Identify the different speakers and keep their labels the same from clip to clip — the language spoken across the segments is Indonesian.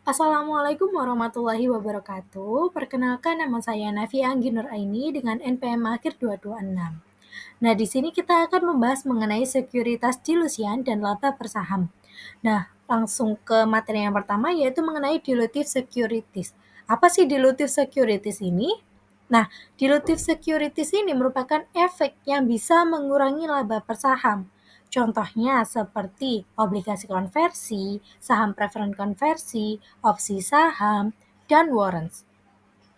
Speaker 1: Assalamualaikum warahmatullahi wabarakatuh. Perkenalkan nama saya Nafi Anggi Nuraini dengan NPM akhir 226. Nah, di sini kita akan membahas mengenai sekuritas dilusian dan laba bersaham. Nah, langsung ke materi yang pertama yaitu mengenai dilutive securities. Apa sih dilutive securities ini? Nah, dilutive securities ini merupakan efek yang bisa mengurangi laba per saham. Contohnya seperti obligasi konversi, saham preferen konversi, opsi saham, dan warrants.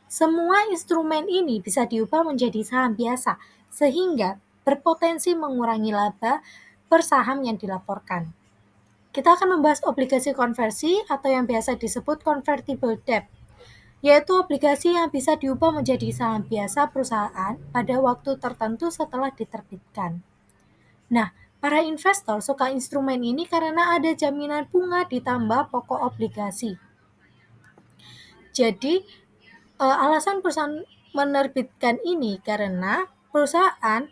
Speaker 1: Semua instrumen ini bisa diubah menjadi saham biasa, sehingga berpotensi mengurangi laba per saham yang dilaporkan. Kita akan membahas obligasi konversi atau yang biasa disebut convertible debt, yaitu obligasi yang bisa diubah menjadi saham biasa perusahaan pada waktu tertentu setelah diterbitkan. Nah, para investor suka instrumen ini karena ada jaminan bunga ditambah pokok obligasi. Jadi, alasan perusahaan menerbitkan ini karena perusahaan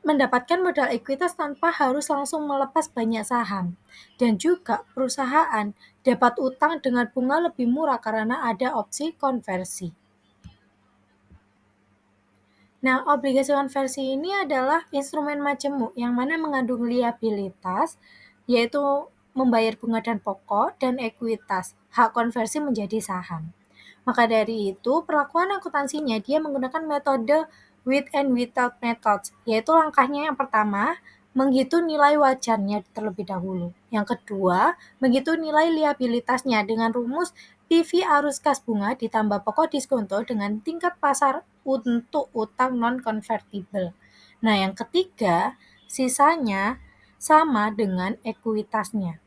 Speaker 1: mendapatkan modal ekuitas tanpa harus langsung melepas banyak saham. Dan juga perusahaan dapat utang dengan bunga lebih murah karena ada opsi konversi. Nah, obligasi konversi ini adalah instrumen majemuk yang mana mengandung liabilitas, yaitu membayar bunga dan pokok, dan ekuitas, hak konversi menjadi saham. Maka dari itu, perlakuan akuntansinya dia menggunakan metode with and without methods, yaitu langkahnya yang pertama, menghitung nilai wajarnya terlebih dahulu. Yang kedua, menghitung nilai liabilitasnya dengan rumus PV arus kas bunga ditambah pokok diskonto dengan tingkat pasar untuk utang non-convertible. Nah, yang ketiga, sisanya sama dengan ekuitasnya.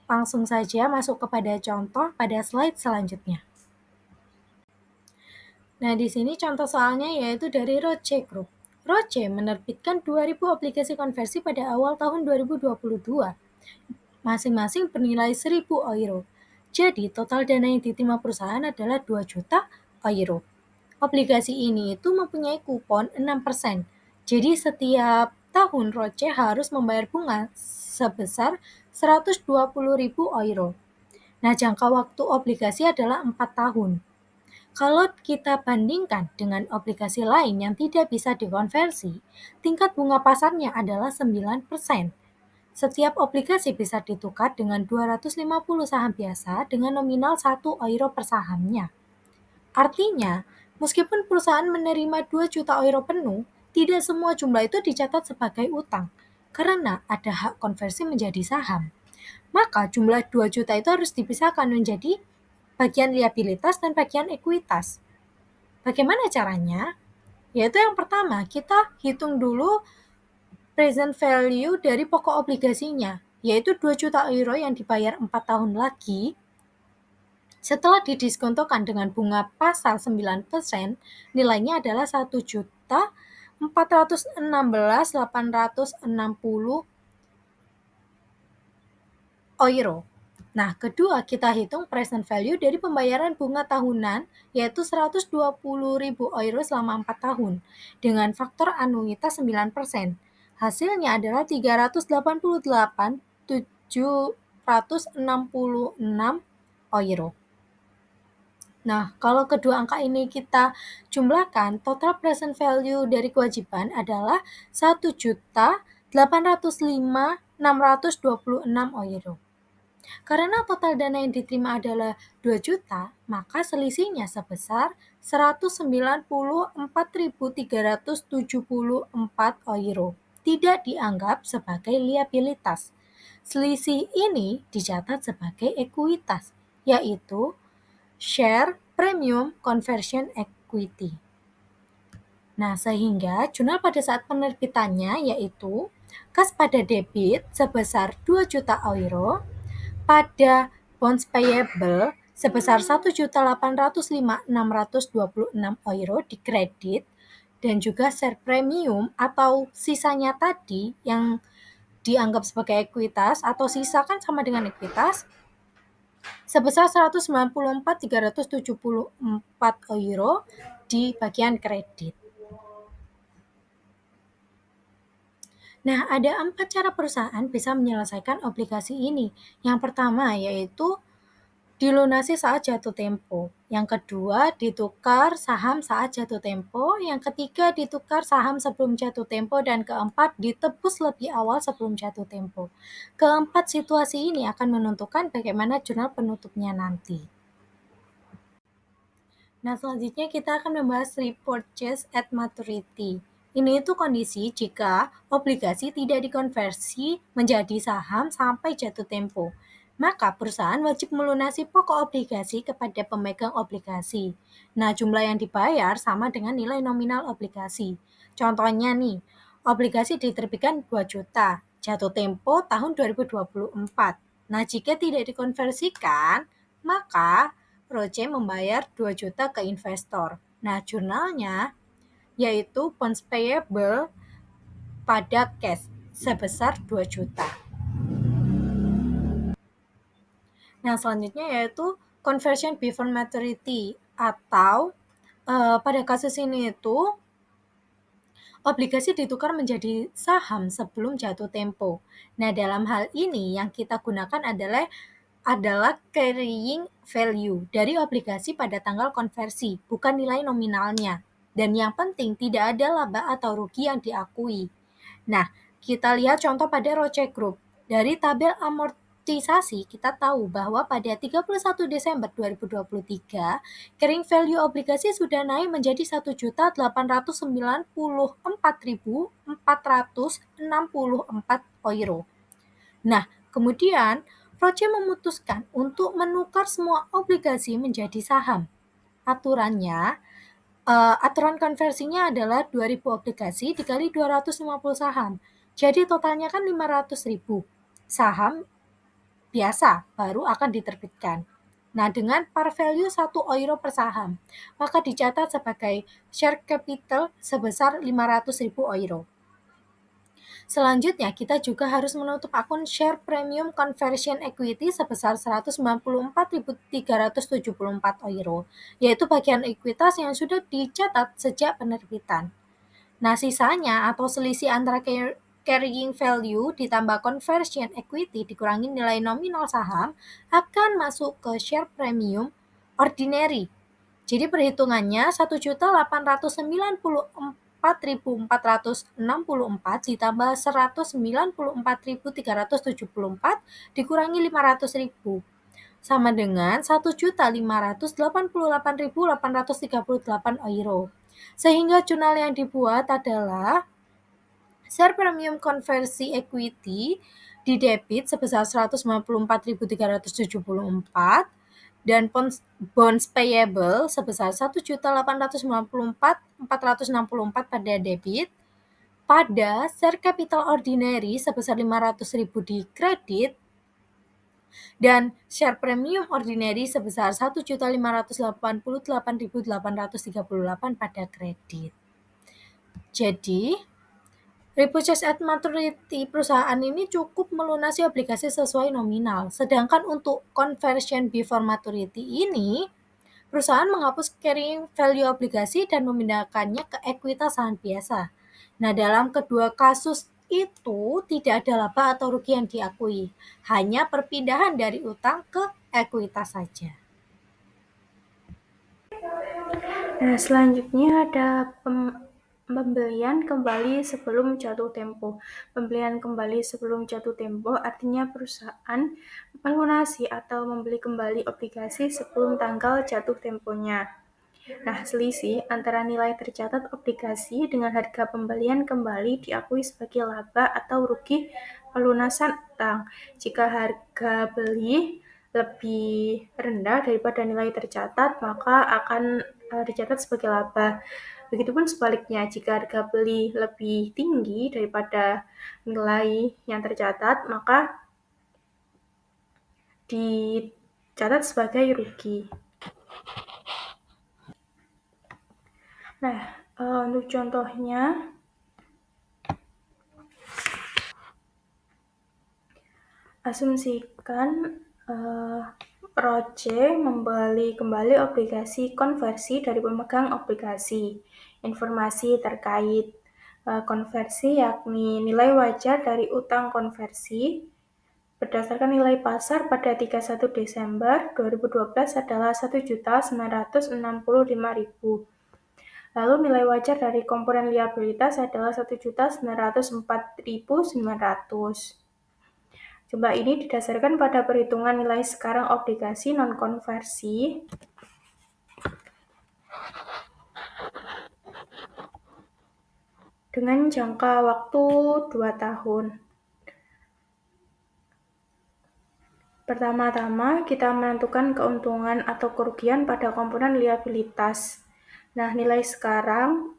Speaker 1: Langsung saja masuk kepada contoh pada slide selanjutnya. Nah, di sini contoh soalnya yaitu dari Roche Group. Roche menerbitkan 2.000 aplikasi konversi pada awal tahun 2022, masing-masing bernilai 1.000 euro. Jadi, total dana yang diterima perusahaan adalah 2 juta euro. Obligasi ini itu mempunyai kupon 6%. Jadi, setiap tahun Roche harus membayar bunga sebesar 120.000 euro. Nah, jangka waktu obligasi adalah 4 tahun. Kalau kita bandingkan dengan obligasi lain yang tidak bisa dikonversi, tingkat bunga pasarnya adalah 9%. Setiap obligasi bisa ditukar dengan 250 saham biasa dengan nominal 1 euro per sahamnya. Artinya, meskipun perusahaan menerima 2 juta euro penuh, tidak semua jumlah itu dicatat sebagai utang, karena ada hak konversi menjadi saham. Maka jumlah 2 juta itu harus dipisahkan menjadi bagian liabilitas dan bagian ekuitas. Bagaimana caranya? Yaitu yang pertama, kita hitung dulu present value dari pokok obligasinya, yaitu 2 juta euro yang dibayar 4 tahun lagi. Setelah didiskontokan dengan bunga pasar 9%, nilainya adalah 1 juta 416.860 euro. Nah, kedua, kita hitung present value dari pembayaran bunga tahunan, yaitu 120.000 euro selama 4 tahun, dengan faktor anuitas 9%. Hasilnya adalah 388.766 euro. Nah, kalau kedua angka ini kita jumlahkan, total present value dari kewajiban adalah 1.805.626 euro. Karena total dana yang diterima adalah 2 juta, maka selisihnya sebesar 194.374 euro. Tidak dianggap sebagai liabilitas. Selisih ini dicatat sebagai ekuitas, yaitu share premium conversion equity. Nah, sehingga jurnal pada saat penerbitannya yaitu kas pada debit sebesar 2 juta euro, pada bonds payable sebesar 1.805.626 euro di kredit, dan juga share premium atau sisanya tadi yang dianggap sebagai ekuitas atau sisa kan sama dengan ekuitas sebesar 194.374 euro di bagian kredit. Nah, ada 4 cara perusahaan bisa menyelesaikan obligasi ini. Yang pertama yaitu dilunasi saat jatuh tempo. Yang kedua, ditukar saham saat jatuh tempo. Yang ketiga, ditukar saham sebelum jatuh tempo. Dan keempat, ditebus lebih awal sebelum jatuh tempo. Keempat situasi ini akan menentukan bagaimana jurnal penutupnya nanti. Nah, selanjutnya kita akan membahas repurchase at maturity. Ini itu kondisi jika obligasi tidak dikonversi menjadi saham sampai jatuh tempo. Maka perusahaan wajib melunasi pokok obligasi kepada pemegang obligasi. Nah, jumlah yang dibayar sama dengan nilai nominal obligasi. Contohnya nih, obligasi diterbitkan 2 juta, jatuh tempo tahun 2024. Nah, jika tidak dikonversikan, maka Roche membayar 2 juta ke investor. Nah, jurnalnya yaitu bonds payable pada cash sebesar 2 juta. Nah, selanjutnya yaitu conversion before maturity atau pada kasus ini itu obligasi ditukar menjadi saham sebelum jatuh tempo. Nah, dalam hal ini yang kita gunakan adalah carrying value dari obligasi pada tanggal konversi, bukan nilai nominalnya. Dan yang penting tidak ada laba atau rugi yang diakui. Nah, kita lihat contoh pada Roche Group. Dari tabel amortisasi, kita tahu bahwa pada 31 Desember 2023, carrying value obligasi sudah naik menjadi 1.894.464 euro. Nah, kemudian Roche memutuskan untuk menukar semua obligasi menjadi saham. Aturan konversinya adalah 2.000 obligasi dikali 250 saham. Jadi totalnya kan 500.000 saham biasa baru akan diterbitkan. Nah, dengan par value 1 euro per saham, maka dicatat sebagai share capital sebesar 500.000 euro. Selanjutnya, kita juga harus menutup akun share premium conversion equity sebesar 194.374 euro, yaitu bagian ekuitas yang sudah dicatat sejak penerbitan. Nah, sisanya atau selisih antara carrying value ditambah conversion equity dikurangi nilai nominal saham akan masuk ke share premium ordinary. Jadi perhitungannya 1.894.464 ditambah 194.374 dikurangi 500.000 sama dengan 1.588.838 euro. Sehingga jurnal yang dibuat adalah share premium konversi equity di debit sebesar 194.374 dan bonds payable sebesar 1.894.464 pada debit, pada share capital ordinary sebesar 500.000 di kredit, dan share premium ordinary sebesar 1.588.838 pada kredit. Jadi, repurchase at maturity perusahaan ini cukup melunasi obligasi sesuai nominal. Sedangkan untuk conversion before maturity ini, perusahaan menghapus carrying value obligasi dan memindahkannya ke ekuitas saham biasa. Nah, dalam kedua kasus itu tidak ada laba atau rugi yang diakui, hanya perpindahan dari utang ke ekuitas saja.
Speaker 2: Nah, selanjutnya ada pembelian kembali sebelum jatuh tempo. Pembelian kembali sebelum jatuh tempo artinya perusahaan melunasi atau membeli kembali obligasi sebelum tanggal jatuh temponya. Nah, selisih antara nilai tercatat obligasi dengan harga pembelian kembali diakui sebagai laba atau rugi pelunasan utang. Jika harga beli lebih rendah daripada nilai tercatat, maka akan dicatat sebagai laba. Begitupun sebaliknya, jika harga beli lebih tinggi daripada nilai yang tercatat, maka dicatat sebagai rugi. Nah, untuk contohnya, asumsikan Roche membeli kembali obligasi konversi dari pemegang obligasi. Informasi terkait konversi, yakni nilai wajar dari utang konversi berdasarkan nilai pasar pada 31 Desember 2012 adalah 1.965.000. Lalu nilai wajar dari komponen liabilitas adalah 1.904.900. Jumlah ini didasarkan pada perhitungan nilai sekarang obligasi non-konversi dengan jangka waktu 2 tahun. Pertama-tama, kita menentukan keuntungan atau kerugian pada komponen liabilitas. Nah, nilai sekarang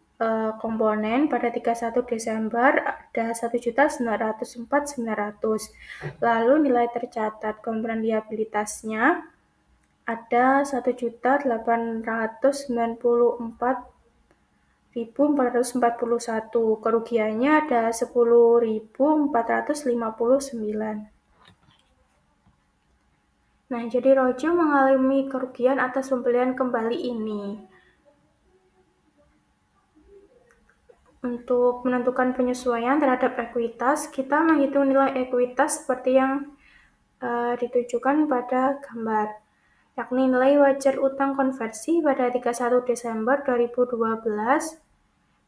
Speaker 2: komponen pada 31 Desember ada 1.904.900. Lalu nilai tercatat komponen liabilitasnya ada 1.894.441. Kerugiannya ada 10.459. Nah, jadi Rojo mengalami kerugian atas pembelian kembali ini. Untuk menentukan penyesuaian terhadap ekuitas, kita menghitung nilai ekuitas seperti yang ditujukan pada gambar, yakni nilai wajar utang konversi pada 31 Desember 2012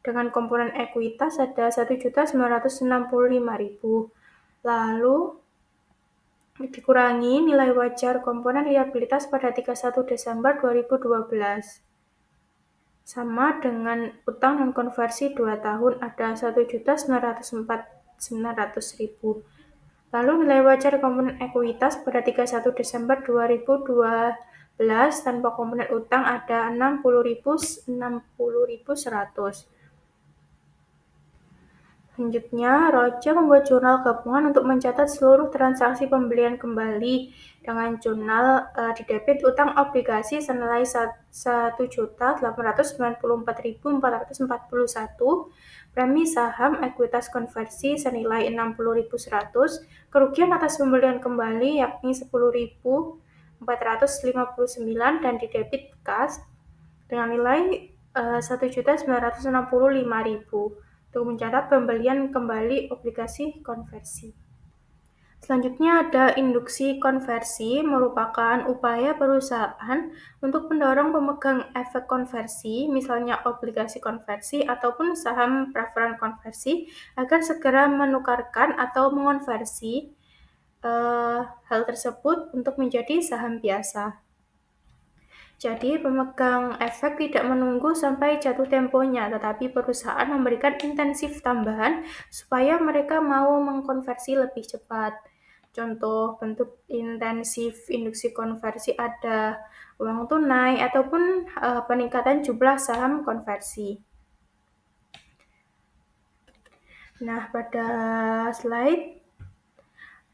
Speaker 2: dengan komponen ekuitas ada 1.965.000. Lalu dikurangi nilai wajar komponen liabilitas pada 31 Desember 2012. Sama dengan utang dan konversi 2 tahun ada 1.904.900.000. Lalu nilai wajar komponen ekuitas pada 31 Desember 2012 tanpa komponen utang ada 60.100. Selanjutnya, Roja membuat jurnal gabungan untuk mencatat seluruh transaksi pembelian kembali dengan jurnal di debit utang obligasi senilai 1.894.441, premi saham ekuitas konversi senilai 60.100, kerugian atas pembelian kembali yakni 10.459 dan di debit kas dengan nilai 1.965.000 untuk mencatat pembelian kembali obligasi konversi. Selanjutnya ada induksi konversi, merupakan upaya perusahaan untuk mendorong pemegang efek konversi, misalnya obligasi konversi ataupun saham preferen konversi, agar segera menukarkan atau mengonversi hal tersebut untuk menjadi saham biasa. Jadi, pemegang efek tidak menunggu sampai jatuh temponya, tetapi perusahaan memberikan intensif tambahan supaya mereka mau mengkonversi lebih cepat. Contoh bentuk intensif induksi konversi ada uang tunai ataupun peningkatan jumlah saham konversi. Nah, pada slide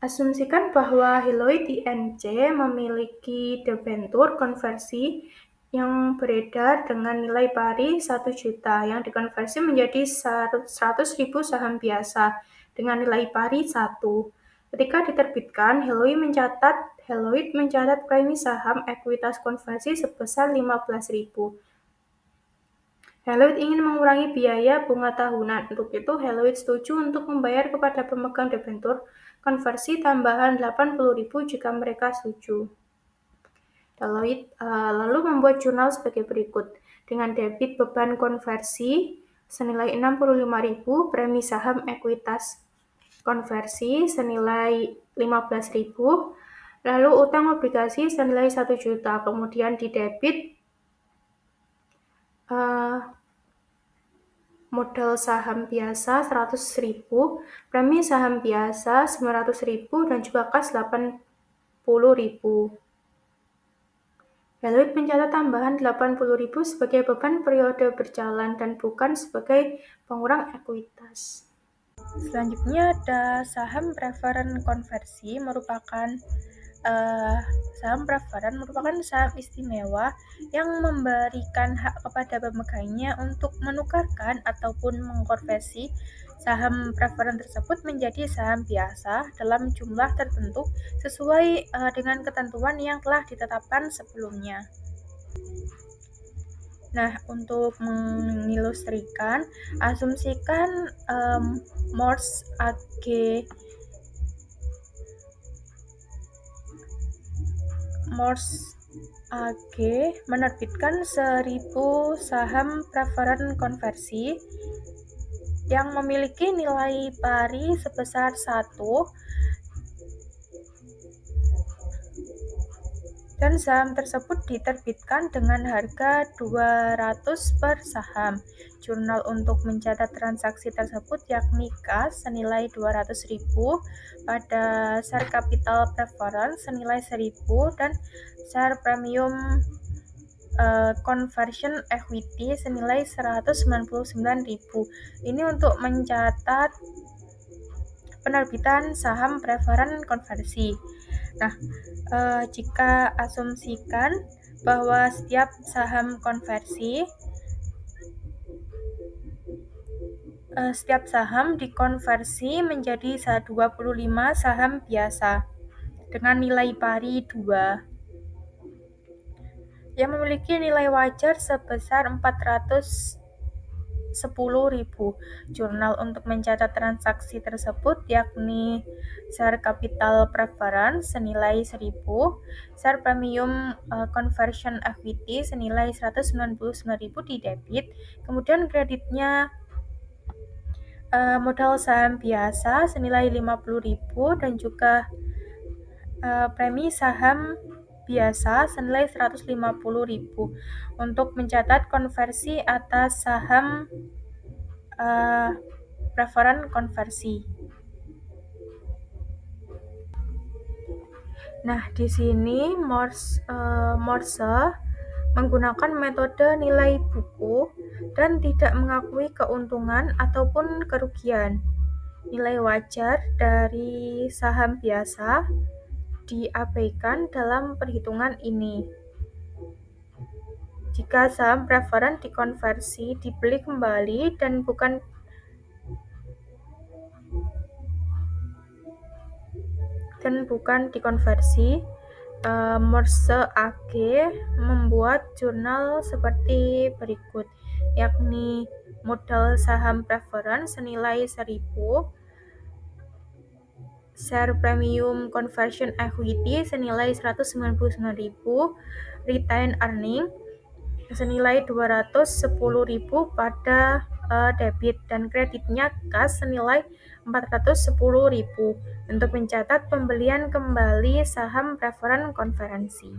Speaker 2: asumsikan bahwa Hiloid INC memiliki debentur konversi yang beredar dengan nilai pari 1 juta yang dikonversi menjadi 100.000 saham biasa dengan nilai pari 1. Ketika diterbitkan, Hiloid mencatat premi saham ekuitas konversi sebesar 15.000. Hiloid ingin mengurangi biaya bunga tahunan. Untuk itu, Hiloid setuju untuk membayar kepada pemegang debentur konversi tambahan 80.000 jika mereka setuju. Hiloid lalu membuat jurnal sebagai berikut. Dengan debit beban konversi senilai 65.000, premi saham ekuitas konversi senilai 15.000, lalu utang obligasi senilai 1 juta, kemudian di debit modal saham biasa 100.000, premi saham biasa 900.000, dan juga kas 80.000. Hiloid mencatat tambahan 80.000 sebagai beban periode berjalan dan bukan sebagai pengurang ekuitas. Selanjutnya ada saham preferen konversi, merupakan saham preferen merupakan saham istimewa yang memberikan hak kepada pemegangnya untuk menukarkan ataupun mengkonversi saham preferen tersebut menjadi saham biasa dalam jumlah tertentu sesuai dengan ketentuan yang telah ditetapkan sebelumnya. Nah, untuk mengilustrasikan, asumsikan Morse AG Morse AG menerbitkan 1.000 saham preferen konversi yang memiliki nilai pari sebesar 1 dan saham tersebut diterbitkan dengan harga 200 per saham. Jurnal untuk mencatat transaksi tersebut yakni kas senilai 200.000 pada share capital preference senilai 1.000 dan share premium conversion equity senilai 199.000. Ini untuk mencatat penerbitan saham preferen konversi. Nah, jika asumsikan bahwa setiap saham konversi, setiap saham dikonversi menjadi 25 saham biasa dengan nilai pari 2 yang memiliki nilai wajar sebesar 410.000. Jurnal untuk mencatat transaksi tersebut yakni share capital preference senilai 1.000, share premium conversion equity senilai 199.000 di debit, kemudian kreditnya modal saham biasa senilai 50.000 dan juga premi saham biasa senilai 150.000 untuk mencatat konversi atas saham preferen konversi. Nah, di sini Morse menggunakan metode nilai buku dan tidak mengakui keuntungan ataupun kerugian. Nilai wajar dari saham biasa diabaikan dalam perhitungan ini. Jika saham preferen dikonversi, dibeli kembali dan bukan dikonversi, Morse AG membuat jurnal seperti berikut, yakni modal saham preferen senilai 1.000, share premium conversion equity senilai 199.000, retained earning senilai 210.000 pada debit dan kreditnya kas senilai 410.000 untuk mencatat pembelian kembali saham preferen konversi.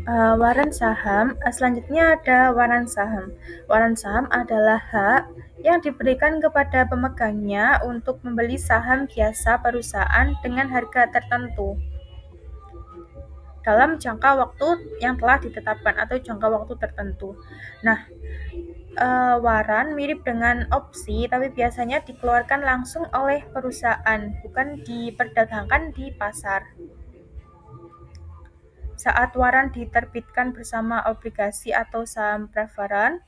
Speaker 2: Waran saham, selanjutnya ada waran saham. Waran saham adalah hak yang diberikan kepada pemegangnya untuk membeli saham biasa perusahaan dengan harga tertentu dalam jangka waktu yang telah ditetapkan atau jangka waktu tertentu. Nah, waran mirip dengan opsi, tapi biasanya dikeluarkan langsung oleh perusahaan, bukan diperdagangkan di pasar. Saat waran diterbitkan bersama obligasi atau saham preferen,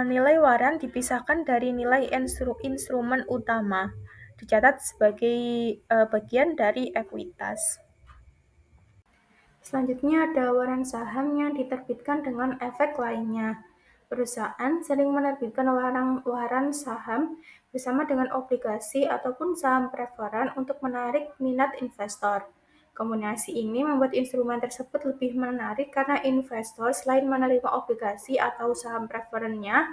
Speaker 2: nilai waran dipisahkan dari nilai instrumen utama, dicatat sebagai bagian dari ekuitas. Selanjutnya ada waran saham yang diterbitkan dengan efek lainnya. Perusahaan sering menerbitkan waran saham bersama dengan obligasi ataupun saham preferen untuk menarik minat investor. Kombinasi ini membuat instrumen tersebut lebih menarik karena investor selain menerima obligasi atau saham preferennya,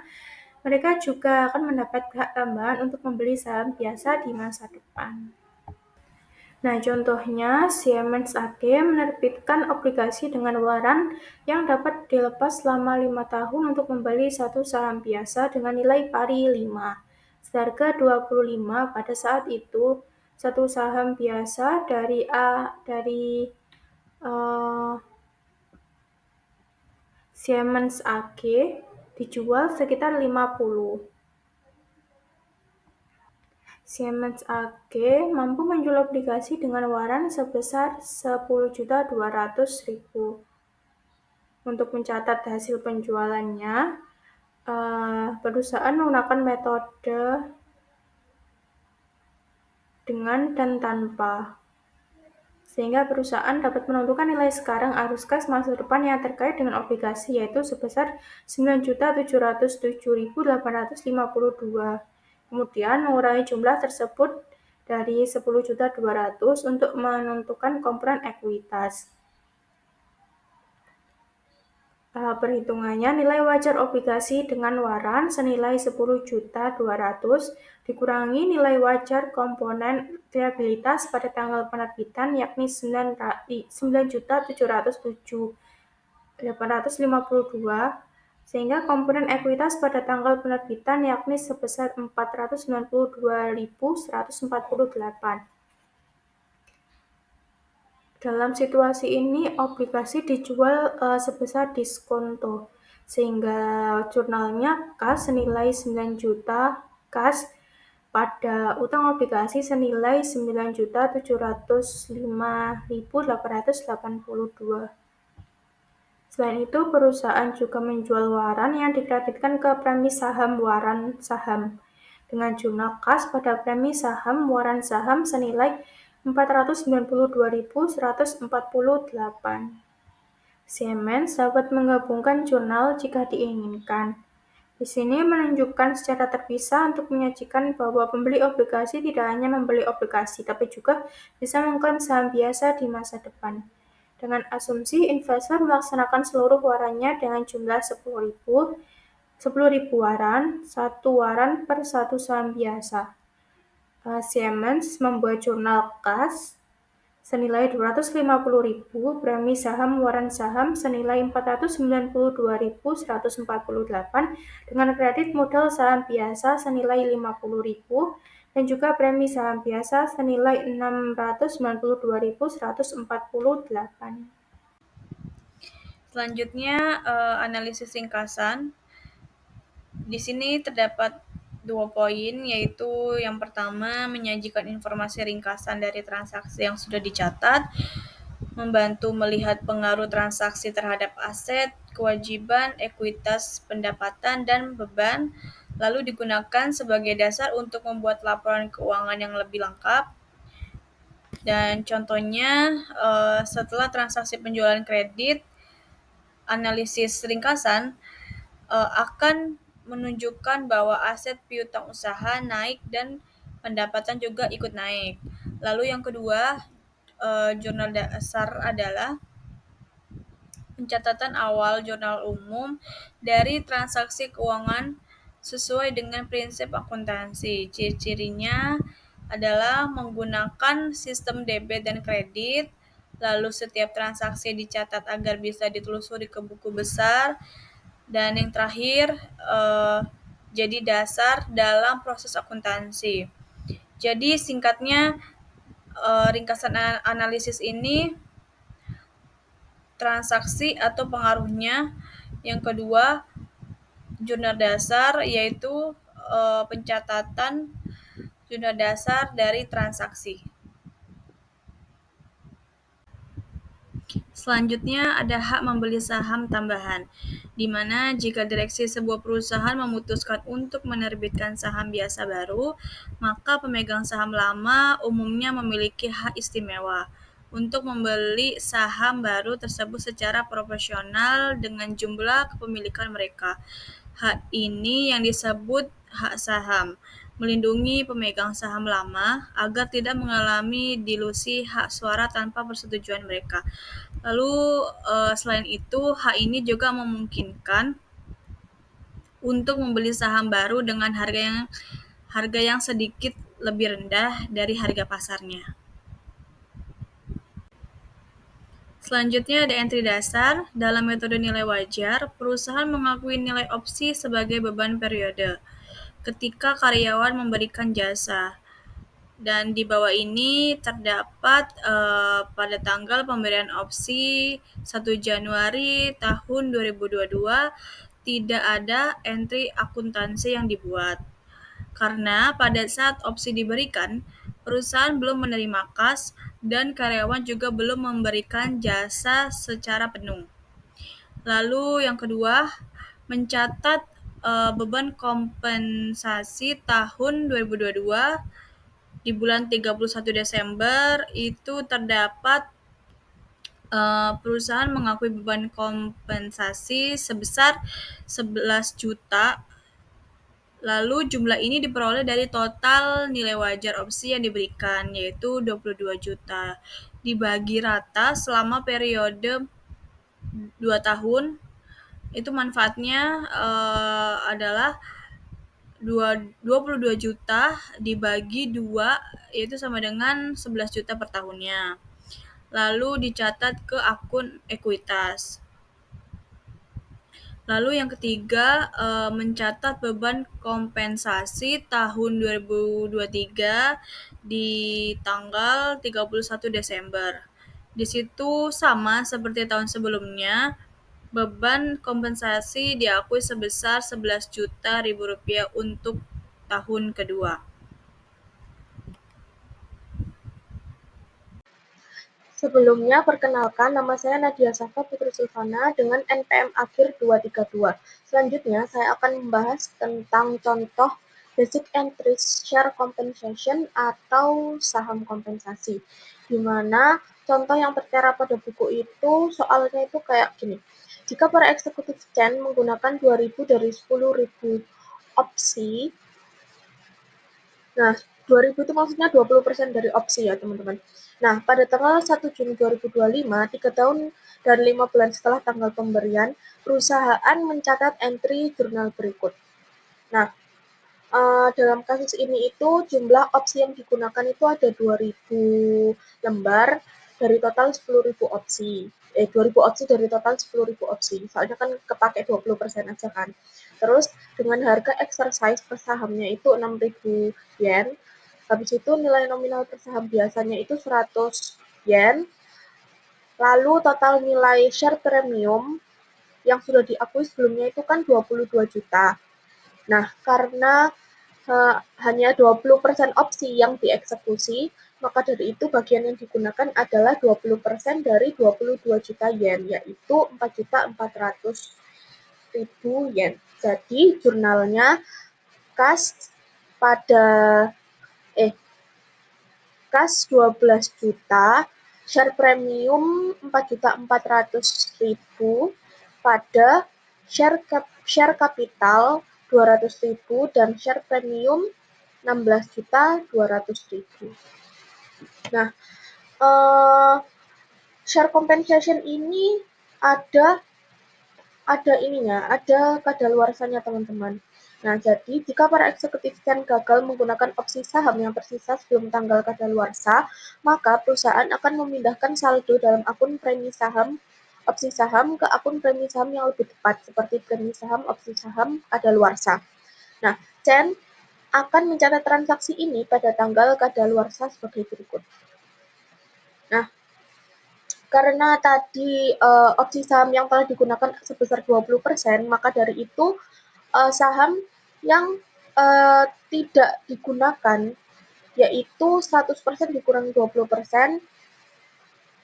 Speaker 2: mereka juga akan mendapat hak tambahan untuk membeli saham biasa di masa depan. Nah, contohnya Siemens AG menerbitkan obligasi dengan waran yang dapat dilepas selama 5 tahun untuk membeli satu saham biasa dengan nilai pari 5, seharga 25 pada saat itu. Satu saham biasa dari Siemens AG dijual sekitar 50. Siemens AG mampu menjual obligasi dengan waran sebesar 10.200.000. Untuk mencatat hasil penjualannya, perusahaan menggunakan metode dengan dan tanpa. sehingga perusahaan dapat menentukan nilai sekarang arus kas masa depan yang terkait dengan obligasi, yaitu sebesar 9.707.852. Kemudian mengurangi jumlah tersebut dari 10.200.000 untuk menentukan komponen ekuitas. Perhitungannya, nilai wajar obligasi dengan waran senilai 10.200.000 dikurangi nilai wajar komponen liabilitas pada tanggal penerbitan yakni 9.707.852, sehingga komponen ekuitas pada tanggal penerbitan yakni sebesar 492.148. Dalam situasi ini, obligasi dijual sebesar diskonto, sehingga jurnalnya kas senilai 9 juta kas pada utang obligasi senilai 9.705.882. Selain itu, perusahaan juga menjual waran yang dikreditkan ke premi saham waran saham dengan jumlah kas pada premi saham waran saham senilai 492.148. Siemens dapat menggabungkan jurnal jika diinginkan. Di sini menunjukkan secara terpisah untuk menyajikan bahwa pembeli obligasi tidak hanya membeli obligasi, tapi juga bisa mengklaim saham biasa di masa depan. Dengan asumsi investor melaksanakan seluruh warannya dengan jumlah 10.000 waran, satu waran per satu saham biasa. Siemens membuat jurnal kas senilai 250.000, premi saham waran saham senilai 492.148 dengan kredit modal saham biasa senilai 50.000 dan juga premi saham biasa senilai 692.148.
Speaker 3: Selanjutnya analisis ringkasan. Di sini terdapat 2 poin, yaitu yang pertama menyajikan informasi ringkasan dari transaksi yang sudah dicatat, membantu melihat pengaruh transaksi terhadap aset, kewajiban, ekuitas, pendapatan, dan beban, lalu digunakan sebagai dasar untuk membuat laporan keuangan yang lebih lengkap. Dan contohnya setelah transaksi penjualan kredit, analisis ringkasan akan menunjukkan bahwa aset piutang usaha naik dan pendapatan juga ikut naik. Lalu yang kedua, jurnal dasar adalah pencatatan awal jurnal umum dari transaksi keuangan sesuai dengan prinsip akuntansi. Ciri-cirinya adalah menggunakan sistem debit dan kredit, lalu setiap transaksi dicatat agar bisa ditelusuri ke buku besar, dan yang terakhir jadi dasar dalam proses akuntansi. Jadi singkatnya, ringkasan analisis ini transaksi atau pengaruhnya. Yang kedua, jurnal dasar, yaitu pencatatan jurnal dasar dari transaksi. Selanjutnya ada hak membeli saham tambahan, di mana jika direksi sebuah perusahaan memutuskan untuk menerbitkan saham biasa baru, maka pemegang saham lama umumnya memiliki hak istimewa untuk membeli saham baru tersebut secara proporsional dengan jumlah kepemilikan mereka. Hak ini yang disebut hak saham, melindungi pemegang saham lama agar tidak mengalami dilusi hak suara tanpa persetujuan mereka. Lalu selain itu, hak ini juga memungkinkan untuk membeli saham baru dengan harga yang sedikit lebih rendah dari harga pasarnya. Selanjutnya ada entry dasar. Dalam metode nilai wajar, perusahaan mengakui nilai opsi sebagai beban periode ketika karyawan memberikan jasa. Dan di bawah ini terdapat pada tanggal pemberian opsi 1 Januari tahun 2022 tidak ada entry akuntansi yang dibuat. Karena pada saat opsi diberikan, perusahaan belum menerima kas dan karyawan juga belum memberikan jasa secara penuh. Lalu yang kedua, mencatat beban kompensasi tahun 2022 di bulan 31 Desember itu terdapat perusahaan mengakui beban kompensasi sebesar 11 juta. Lalu jumlah ini diperoleh dari total nilai wajar opsi yang diberikan, yaitu 22 juta. Dibagi rata selama periode 2 tahun, itu manfaatnya adalah 22 juta dibagi 2, yaitu sama dengan 11 juta per tahunnya. Lalu dicatat ke akun ekuitas. Lalu yang ketiga, mencatat beban kompensasi tahun 2023 di tanggal 31 Desember. Di situ sama seperti tahun sebelumnya, beban kompensasi diakui sebesar 11 juta rupiah untuk tahun kedua.
Speaker 4: Sebelumnya, perkenalkan, nama saya Nadia Safa Putri Silvana dengan NPM akhir 232. Selanjutnya, saya akan membahas tentang contoh Basic Entries Share Compensation atau saham kompensasi. Di mana contoh yang tertera pada buku itu, soalnya itu kayak gini. Jika para eksekutif chain menggunakan 2.000 dari 10.000 opsi, nah, 2.000 itu maksudnya 20% dari opsi ya, teman-teman. Nah, pada tanggal 1 Juni 2025, 3 tahun dan 5 bulan setelah tanggal pemberian, perusahaan mencatat entry jurnal berikut. Nah, dalam kasus ini itu jumlah opsi yang digunakan itu ada 2.000 lembar dari total 10.000 opsi. 2.000 opsi dari total 10.000 opsi. Soalnya kan kepake 20% aja kan. Terus dengan harga exercise per sahamnya itu 6.000 yen. Habis itu nilai nominal per saham biasanya itu 100 yen. Lalu total nilai share premium yang sudah diakui sebelumnya itu kan 22 juta. Nah, karena hanya 20% opsi yang dieksekusi, maka dari itu bagian yang digunakan adalah 20% dari 22 juta yen, yaitu 4.400.000 yen. Jadi jurnalnya kas pada kas 12 juta, share premium 4.400.000 pada share kapital 200.000 dan share premium 16.200.000. Nah, share compensation ini ada ininya, ada kadaluarsanya, teman-teman. Nah, jadi jika para eksekutif chain gagal menggunakan opsi saham yang tersisa sebelum tanggal kadaluarsa, maka perusahaan akan memindahkan saldo dalam akun premi saham opsi saham ke akun premi saham yang lebih tepat, seperti premi saham opsi saham kadaluarsa. Nah, chain akan mencatat transaksi ini pada tanggal kadaluarsa sebagai berikut. Nah, karena tadi opsi saham yang telah digunakan sebesar 20%, maka dari itu saham yang tidak digunakan yaitu 100% dikurangi 20%,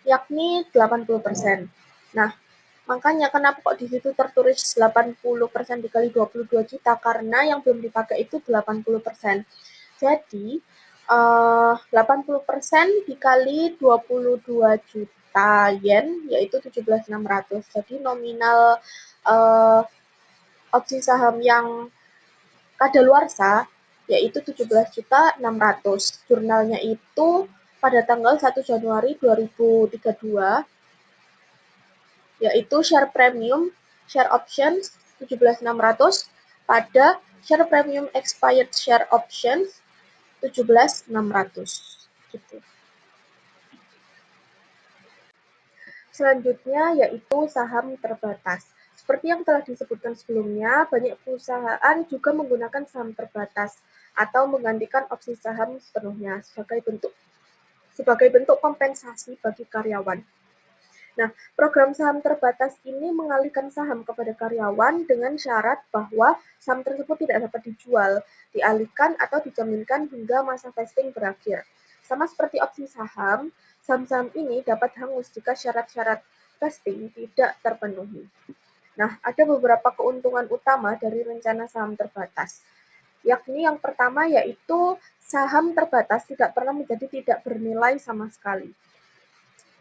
Speaker 4: yakni 80%. Nah, makanya kenapa kok di situ tertulis 80% dikali 22 juta, karena yang belum dipakai itu 80%. Jadi 80% dikali 22 juta yen yaitu 17.600. Jadi nominal opsi saham yang kadaluarsa yaitu 17.600. Jurnalnya itu pada tanggal 1 Januari 2032, yaitu share premium, share options 17.600 pada share premium expired share options 17.600 gitu. Selanjutnya yaitu saham terbatas. Seperti yang telah disebutkan sebelumnya, banyak perusahaan juga menggunakan saham terbatas atau menggantikan opsi saham sepenuhnya sebagai bentuk kompensasi bagi karyawan. Nah, program saham terbatas ini mengalihkan saham kepada karyawan dengan syarat bahwa saham tersebut tidak dapat dijual, dialihkan atau dijaminkan hingga masa vesting berakhir. Sama seperti opsi saham, saham-saham ini dapat hangus jika syarat-syarat vesting tidak terpenuhi. Nah, ada beberapa keuntungan utama dari rencana saham terbatas. yakni yang pertama yaitu saham terbatas tidak pernah menjadi tidak bernilai sama sekali.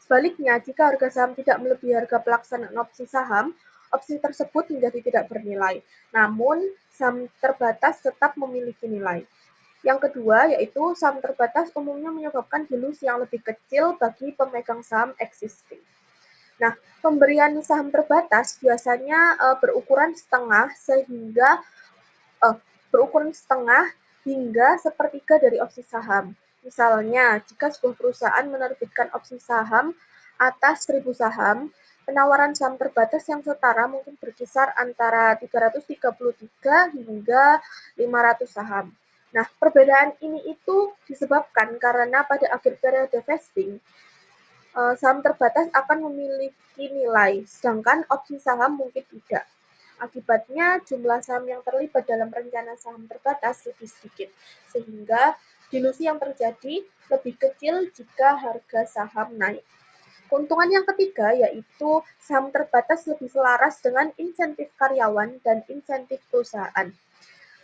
Speaker 4: Sebaliknya, jika harga saham tidak melebihi harga pelaksanaan opsi tersebut menjadi tidak bernilai. Namun, saham terbatas tetap memiliki nilai. Yang kedua, yaitu saham terbatas umumnya menyebabkan dilusi yang lebih kecil bagi pemegang saham existing. Nah, pemberian saham terbatas biasanya berukuran setengah hingga sepertiga dari opsi saham. Misalnya, jika sebuah perusahaan menerbitkan opsi saham atas 1.000 saham, penawaran saham terbatas yang setara mungkin berkisar antara 333 hingga 500 saham. Nah, perbedaan ini itu disebabkan karena pada akhir periode vesting, saham terbatas akan memiliki nilai, sedangkan opsi saham mungkin tidak. Akibatnya, jumlah saham yang terlibat dalam rencana saham terbatas lebih sedikit, sehingga dilusi yang terjadi lebih kecil jika harga saham naik. Keuntungan yang ketiga yaitu saham terbatas lebih selaras dengan insentif karyawan dan insentif perusahaan.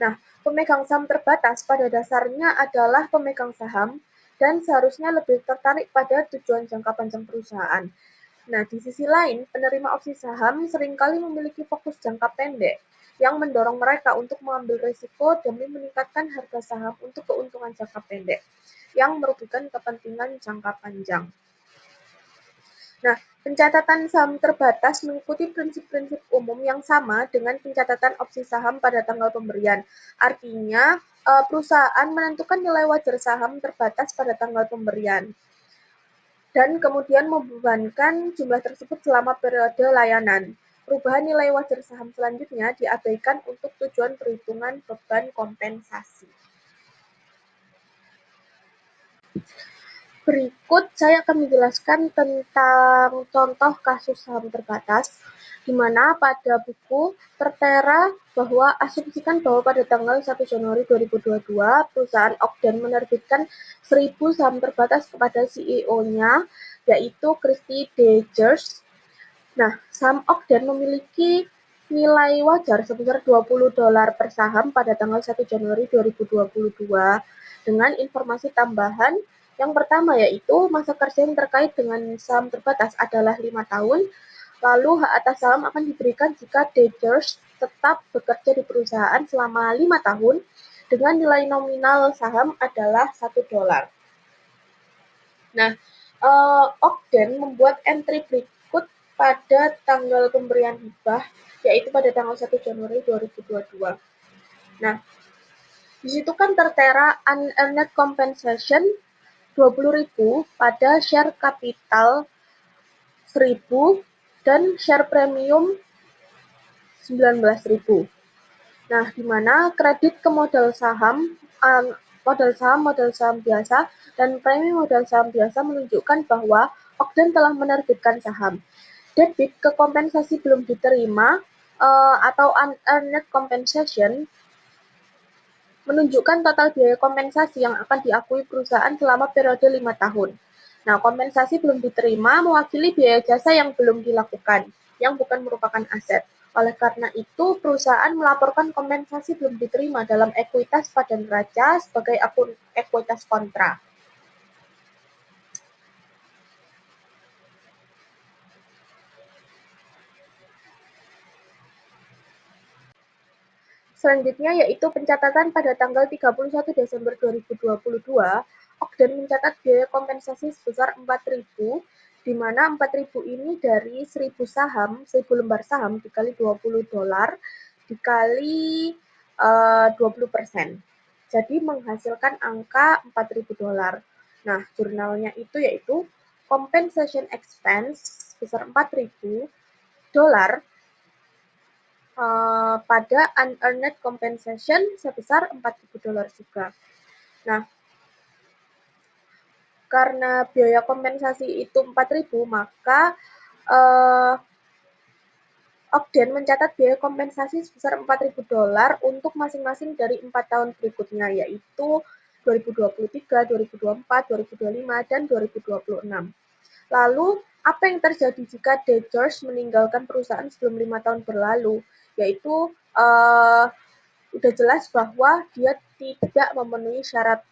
Speaker 4: Nah, pemegang saham terbatas pada dasarnya adalah pemegang saham dan seharusnya lebih tertarik pada tujuan jangka panjang perusahaan. Nah, di sisi lain, penerima opsi saham seringkali memiliki fokus jangka pendek yang mendorong mereka untuk mengambil risiko demi meningkatkan harga saham untuk keuntungan jangka pendek yang merugikan kepentingan jangka panjang. Nah, pencatatan saham terbatas mengikuti prinsip-prinsip umum yang sama dengan pencatatan opsi saham pada tanggal pemberian. Artinya, perusahaan menentukan nilai wajar saham terbatas pada tanggal pemberian dan kemudian membebankan jumlah tersebut selama periode layanan. Perubahan nilai wajar saham selanjutnya diabaikan untuk tujuan perhitungan beban kompensasi. Berikut saya akan menjelaskan tentang contoh kasus saham terbatas, di mana pada buku tertera bahwa asumsikan bahwa pada tanggal 1 Januari 2022, perusahaan Ogden menerbitkan 1.000 saham terbatas kepada CEO-nya, yaitu Christy D. George. Nah, saham Ogden memiliki nilai wajar sebesar $20 per saham pada tanggal 1 Januari 2022 dengan informasi tambahan. Yang pertama yaitu masa kerja yang terkait dengan saham terbatas adalah 5 tahun, lalu hak atas saham akan diberikan jika George tetap bekerja di perusahaan selama 5 tahun dengan nilai nominal saham adalah $1. Nah, Ogden membuat entry berikut pada tanggal pemberian hibah, yaitu pada tanggal 1 Januari 2022. Nah, di situ kan tertera unearned compensation 20.000 pada share capital 1.000 dan share premium 19.000. Nah, di mana kredit ke modal saham biasa, dan premi modal saham biasa menunjukkan bahwa Ogden telah menerbitkan saham. Debit ke kompensasi belum diterima atau unearned compensation menunjukkan total biaya kompensasi yang akan diakui perusahaan selama periode 5 tahun. Nah, kompensasi belum diterima mewakili biaya jasa yang belum dilakukan, yang bukan merupakan aset. Oleh karena itu, perusahaan melaporkan kompensasi belum diterima dalam ekuitas pada neraca sebagai ekuitas kontra. Selanjutnya yaitu pencatatan pada tanggal 31 Desember 2022, Ogden mencatat biaya kompensasi sebesar 4.000, di mana 4.000 ini dari 1.000 lembar saham dikali $20 dikali 20%. Jadi menghasilkan angka $4.000. Nah, jurnalnya itu yaitu compensation expense sebesar $4.000 pada unearned compensation sebesar $4.000 juga. Nah, karena biaya kompensasi itu 4.000, maka Ogden mencatat biaya kompensasi sebesar $4.000 untuk masing-masing dari 4 tahun berikutnya, yaitu 2023, 2024, 2025, dan 2026. Lalu, apa yang terjadi jika George meninggalkan perusahaan sebelum 5 tahun berlalu? Yaitu udah jelas bahwa dia tidak memenuhi syarat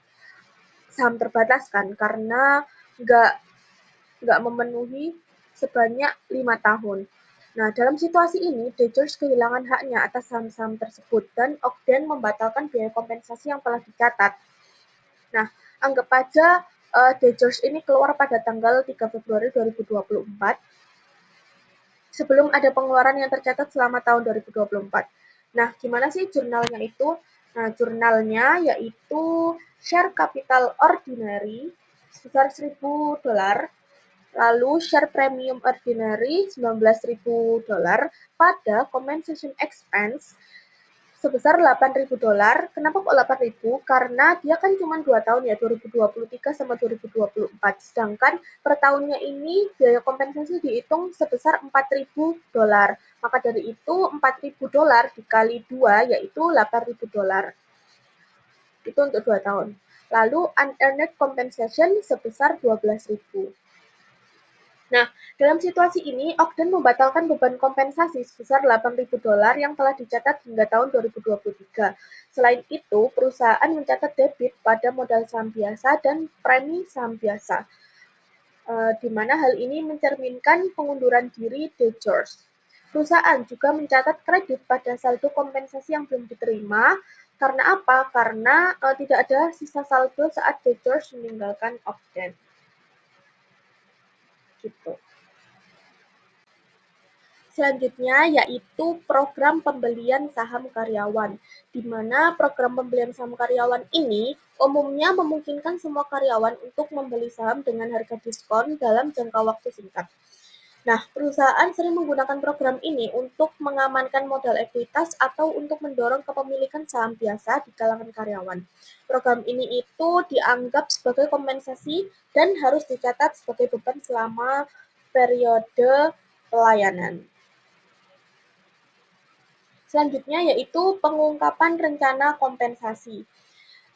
Speaker 4: saham terbatas kan, karena nggak memenuhi sebanyak 5 tahun. Nah, dalam situasi ini, Dodgers kehilangan haknya atas saham-saham tersebut dan Ogden membatalkan biaya kompensasi yang telah dicatat. Nah, anggap aja Dodgers ini keluar pada tanggal 3 Februari 2024 sebelum ada pengeluaran yang tercatat selama tahun 2024. Nah, gimana sih jurnalnya itu? Nah, jurnalnya yaitu share capital ordinary sebesar $1.000, lalu share premium ordinary $19.000 pada compensation expense sebesar $8.000. Kenapa kok 8.000? Karena dia kan cuma 2 tahun ya, 2023 sama 2024. Sedangkan per tahunnya ini biaya kompensasi dihitung sebesar $4.000. Maka dari itu $4.000 dikali 2 yaitu $8.000. Itu untuk 2 tahun. Lalu unearned compensation sebesar $12.000. Nah, dalam situasi ini, Ogden membatalkan beban kompensasi sebesar $8.000 yang telah dicatat hingga tahun 2023. Selain itu, perusahaan mencatat debit pada modal saham biasa dan premi saham biasa, di mana hal ini mencerminkan pengunduran diri Dodgers. Perusahaan juga mencatat kredit pada saldo kompensasi yang belum diterima. Karena apa? Karena tidak ada sisa saldo saat Dodgers meninggalkan Ogden. Gitu. Selanjutnya yaitu program pembelian saham karyawan, di mana program pembelian saham karyawan ini umumnya memungkinkan semua karyawan untuk membeli saham dengan harga diskon dalam jangka waktu singkat. Nah, perusahaan sering menggunakan program ini untuk mengamankan modal ekuitas atau untuk mendorong kepemilikan saham biasa di kalangan karyawan. Program ini itu dianggap sebagai kompensasi dan harus dicatat sebagai beban selama periode pelayanan. Selanjutnya yaitu pengungkapan rencana kompensasi.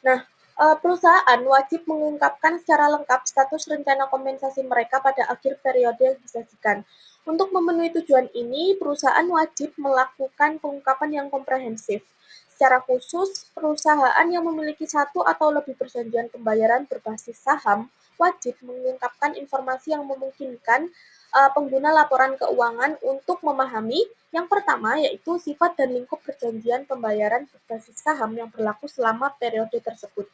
Speaker 4: Nah, perusahaan wajib mengungkapkan secara lengkap status rencana kompensasi mereka pada akhir periode yang disajikan. Untuk memenuhi tujuan ini, perusahaan wajib melakukan pengungkapan yang komprehensif. Secara khusus, perusahaan yang memiliki satu atau lebih perjanjian pembayaran berbasis saham wajib mengungkapkan informasi yang memungkinkan pengguna laporan keuangan untuk memahami yang pertama yaitu sifat dan lingkup perjanjian pembayaran berbasis saham yang berlaku selama periode tersebut.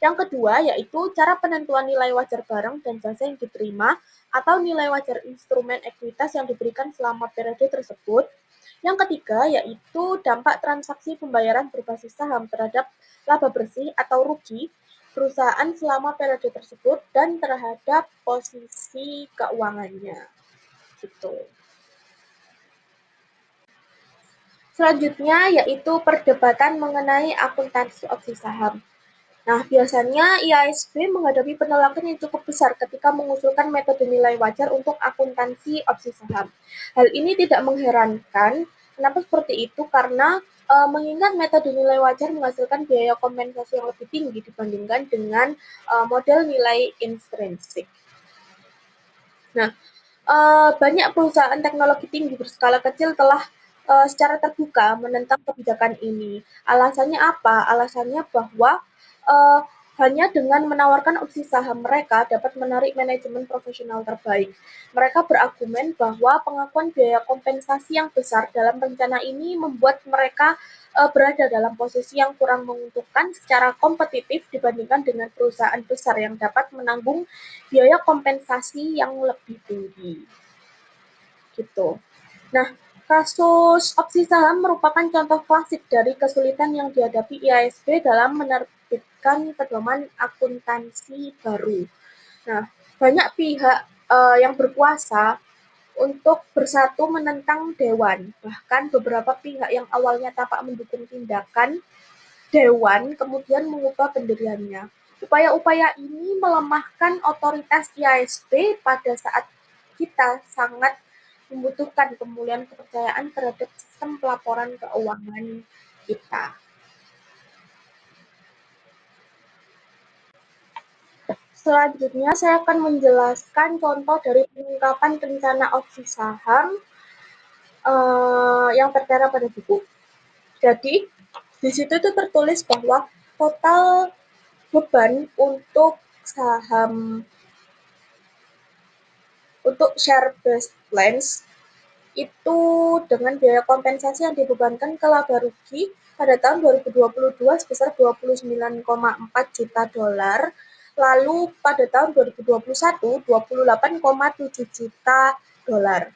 Speaker 4: Yang kedua yaitu cara penentuan nilai wajar barang dan jasa yang diterima atau nilai wajar instrumen ekuitas yang diberikan selama periode tersebut. Yang ketiga yaitu dampak transaksi pembayaran berbasis saham terhadap laba bersih atau rugi perusahaan selama periode tersebut dan terhadap posisi keuangannya. Gitu. Selanjutnya yaitu perdebatan mengenai akuntansi opsi saham. Nah, biasanya IASB menghadapi penolakan yang cukup besar ketika mengusulkan metode nilai wajar untuk akuntansi opsi saham. Hal ini tidak mengherankan. Kenapa seperti itu? Karena mengingat metode nilai wajar menghasilkan biaya kompensasi yang lebih tinggi dibandingkan dengan model nilai intrinsik. Nah, banyak perusahaan teknologi tinggi berskala kecil telah secara terbuka menentang kebijakan ini. Alasannya apa? Alasannya bahwa hanya dengan menawarkan opsi saham mereka dapat menarik manajemen profesional terbaik. Mereka berargumen bahwa pengakuan biaya kompensasi yang besar dalam rencana ini membuat mereka berada dalam posisi yang kurang menguntungkan secara kompetitif dibandingkan dengan perusahaan besar yang dapat menanggung biaya kompensasi yang lebih tinggi. Gitu. Nah, kasus opsi saham merupakan contoh klasik dari kesulitan yang dihadapi IASB dalam menerbitkan pedoman akuntansi baru. Nah, banyak pihak yang berkuasa untuk bersatu menentang Dewan. Bahkan beberapa pihak yang awalnya tampak mendukung tindakan Dewan kemudian mengubah pendiriannya. Upaya-upaya ini melemahkan otoritas IASB pada saat kita sangat membutuhkan pemulihan kepercayaan terhadap sistem pelaporan keuangan kita. Selanjutnya saya akan menjelaskan contoh dari pengungkapan rencana opsi saham yang tertera pada buku. Jadi, Di situ itu tertulis bahwa total beban untuk share based plans itu dengan biaya kompensasi yang dibebankan ke laba rugi pada tahun 2022 sebesar 29,4 juta dolar, lalu pada tahun 2021 28,7 juta dolar.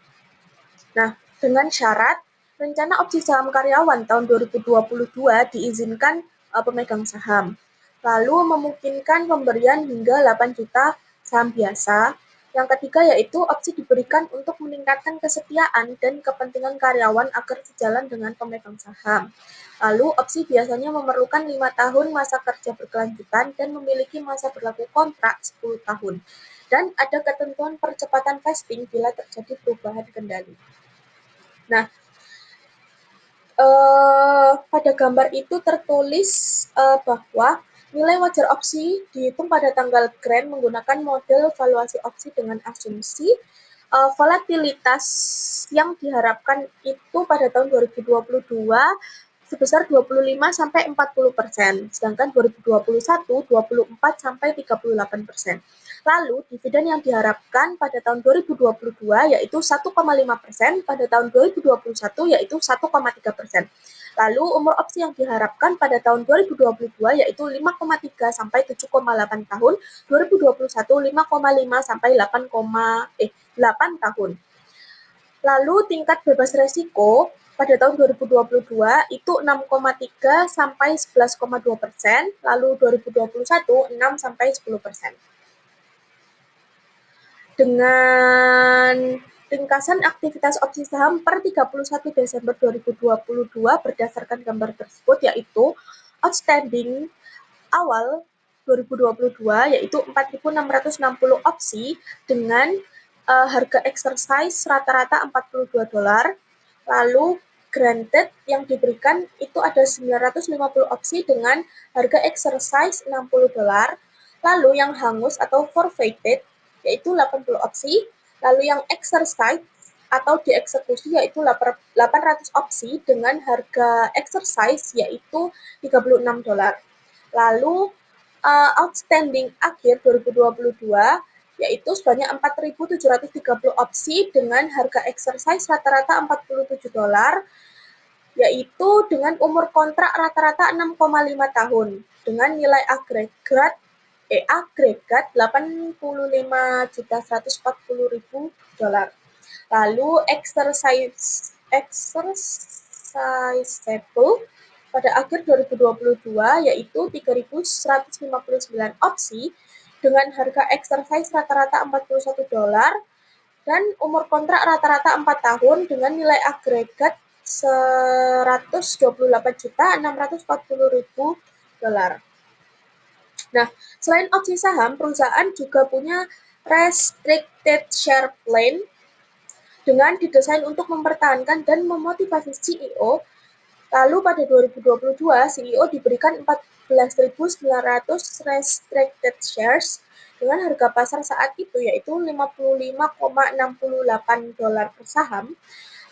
Speaker 4: Nah, dengan syarat rencana opsi saham karyawan tahun 2022 diizinkan pemegang saham. Lalu memungkinkan pemberian hingga 8 juta saham biasa. Yang ketiga yaitu opsi diberikan untuk meningkatkan kesetiaan dan kepentingan karyawan agar sejalan dengan pemegang saham. Lalu opsi biasanya memerlukan 5 tahun masa kerja berkelanjutan dan memiliki masa berlaku kontrak 10 tahun. Dan ada ketentuan percepatan vesting bila terjadi perubahan kendali. Nah, pada gambar itu tertulis bahwa nilai wajar opsi dihitung pada tanggal grant menggunakan model valuasi opsi dengan asumsi volatilitas yang diharapkan itu pada tahun 2022 sebesar 25-40%, sedangkan 2021 24 sampai 38%. Lalu dividen yang diharapkan pada tahun 2022 yaitu 1,5%, pada tahun 2021 yaitu 1,3%. Lalu umur opsi yang diharapkan pada tahun 2022 yaitu 5,3 sampai 7,8 tahun, 2021 5,5 sampai 8 tahun. Lalu tingkat bebas resiko pada tahun 2022 itu 6,3 sampai 11,2%, lalu 2021 6 sampai 10%. Dengan ringkasan aktivitas opsi saham per 31 Desember 2022 berdasarkan gambar tersebut yaitu outstanding awal 2022 yaitu 4.660 opsi dengan harga exercise rata-rata $42. Lalu granted yang diberikan itu ada 950 opsi dengan harga exercise $60. Lalu yang hangus atau forfeited yaitu 80 opsi, lalu yang exercise atau dieksekusi yaitu 800 opsi dengan harga exercise yaitu $36. Lalu outstanding akhir 2022 yaitu sebanyak 4.730 opsi dengan harga exercise rata-rata $47 yaitu dengan umur kontrak rata-rata 6,5 tahun dengan nilai agregat 85.140.000 dolar. Lalu exercisable pada akhir 2022 yaitu 3.159 opsi dengan harga exercise rata-rata $41 dan umur kontrak rata-rata 4 tahun dengan nilai agregat 128.640.000 dolar. Nah, selain opsi saham, perusahaan juga punya restricted share plan dengan didesain untuk mempertahankan dan memotivasi CEO. Lalu pada 2022, CEO diberikan 14.900 restricted shares dengan harga pasar saat itu yaitu $55,68 per saham.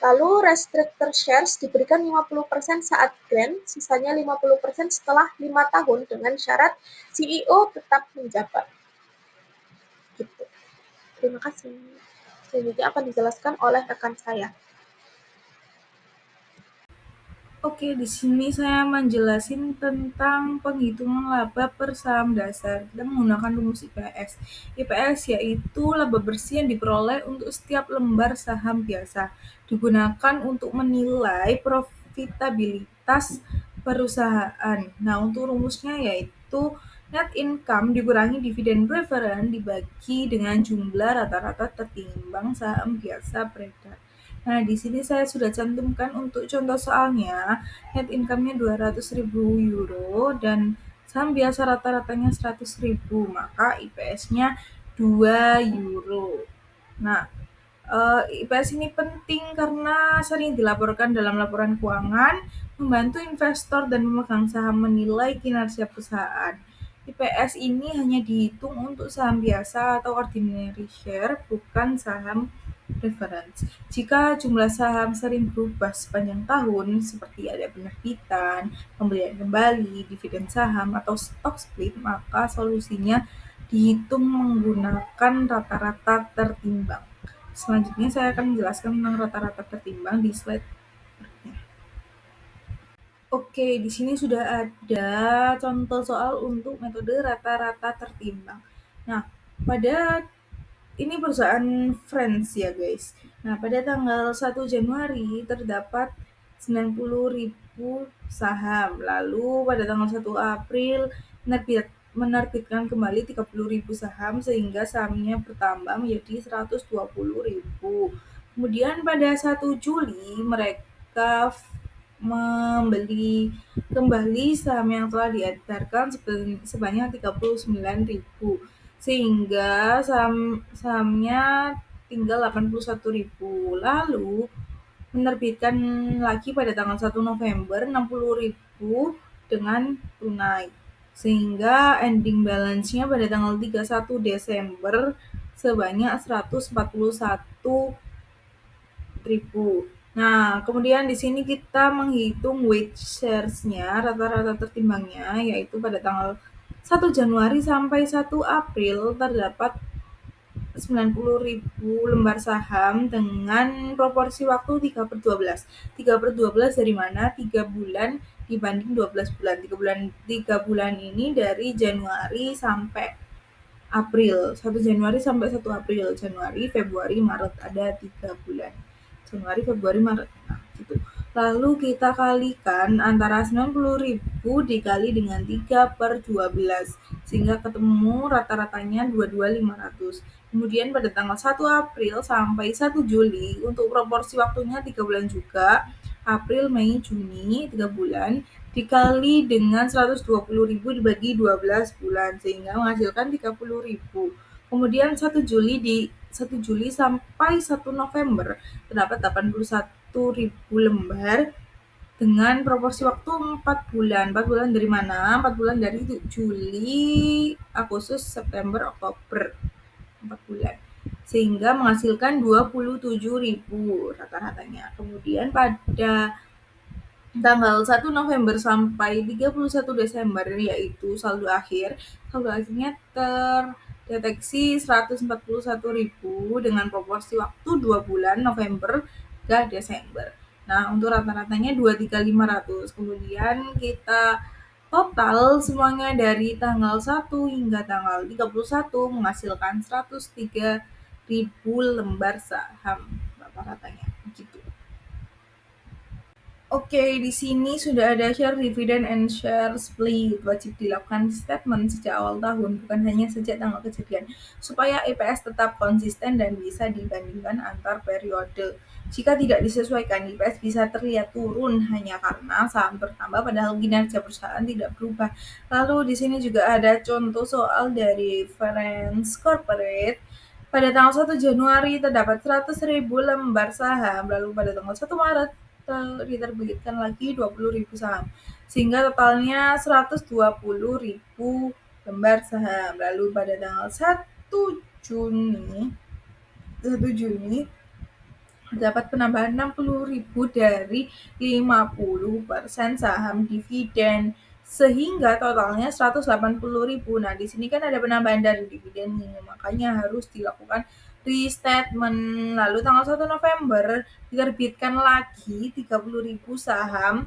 Speaker 4: Lalu restricted shares diberikan 50% saat grant, sisanya 50% setelah 5 tahun dengan syarat CEO tetap menjabat. Gitu. Terima kasih. Selanjutnya akan dijelaskan oleh rekan saya.
Speaker 3: Oke, di sini saya menjelasin tentang penghitungan laba per saham dasar. Kita menggunakan rumus IPS. IPS yaitu laba bersih yang diperoleh untuk setiap lembar saham biasa. Digunakan untuk menilai profitabilitas perusahaan. Nah, untuk rumusnya yaitu net income dikurangi dividen preferen dibagi dengan jumlah rata-rata tertimbang saham biasa beredar. Nah, di sini saya sudah cantumkan untuk contoh soalnya, net income-nya 200.000 euro dan saham biasa rata-ratanya 100.000, maka IPS-nya 2 euro. Nah, IPS ini penting karena sering dilaporkan dalam laporan keuangan, membantu investor dan pemegang saham menilai kinerja perusahaan. IPS ini hanya dihitung untuk saham biasa atau ordinary share, bukan saham
Speaker 5: Reference. Jika jumlah saham sering berubah sepanjang tahun, seperti ada penerbitan, pembelian kembali, dividen saham, atau stock split, maka solusinya dihitung menggunakan rata-rata tertimbang. Selanjutnya saya akan menjelaskan tentang rata-rata tertimbang di slide berikutnya. Oke, di sini sudah ada contoh soal untuk metode rata-rata tertimbang. Nah, pada ini perusahaan Friends ya guys. Nah, pada tanggal 1 Januari terdapat 90.000 saham. Lalu pada tanggal 1 April menerbitkan kembali 30.000 saham sehingga sahamnya bertambah menjadi 120.000. Kemudian pada 1 Juli mereka membeli kembali saham yang telah diedarkan sebanyak 39.000 sehingga sahamnya tinggal 81.000. Lalu menerbitkan lagi pada tanggal 1 November 60.000 dengan tunai. Sehingga ending balance-nya pada tanggal 31 Desember sebanyak 141.000. Nah, kemudian di sini kita menghitung weight shares-nya, rata-rata tertimbangnya, yaitu pada tanggal 1 Januari sampai 1 April terdapat 90.000 lembar saham dengan proporsi waktu 3/12. 3/12 dari mana? 3 bulan dibanding 12 bulan. 3 bulan ini dari Januari sampai April. 1 Januari sampai 1 April. Januari, Februari, Maret. Ada 3 bulan. Januari, Februari, Maret. Nah, gitu. Lalu kita kalikan antara 90.000 dikali dengan 3/12 sehingga ketemu rata-ratanya 22.500. Kemudian pada tanggal 1 April sampai 1 Juli untuk proporsi waktunya 3 bulan juga. April, Mei, Juni 3 bulan dikali dengan 120.000 dibagi 12 bulan sehingga menghasilkan 30.000. Kemudian 1 Juli sampai 1 November terdapat 81.000 lembar dengan proporsi waktu 4 bulan. 4 bulan dari mana? 4 bulan dari Juli, Agustus, September, Oktober. 4 bulan. Sehingga menghasilkan 27.000 rata-ratanya. Kemudian pada tanggal 1 November sampai 31 Desember yaitu saldo akhirnya terdeteksi 141.000 dengan proporsi waktu 2 bulan November ke Desember. Nah, untuk rata-ratanya 23.500. Kemudian kita total semuanya dari tanggal 1 hingga tanggal 31 menghasilkan 103.000 lembar saham rata-ratanya gitu. Oke, di sini sudah ada share dividend and share split. Wajib dilakukan statement sejak awal tahun, bukan hanya sejak tanggal kejadian, supaya EPS tetap konsisten dan bisa dibandingkan antar periode. Jika tidak disesuaikan, EPS bisa terlihat turun hanya karena saham bertambah padahal kinerja perusahaan tidak berubah. Lalu di sini juga ada contoh soal dari Friends Corporate. Pada tanggal 1 Januari terdapat 100.000 lembar saham, lalu pada tanggal 1 Maret diterbitkan lagi 20.000 saham sehingga totalnya 120.000 lembar saham. Lalu pada tanggal 1 Juni terdapat penambahan 60.000 dari 50% saham dividen sehingga totalnya 180.000. Nah, di sini kan ada penambahan dari dividen nih, makanya harus dilakukan restatement. Lalu tanggal 1 November diterbitkan lagi 30.000 saham.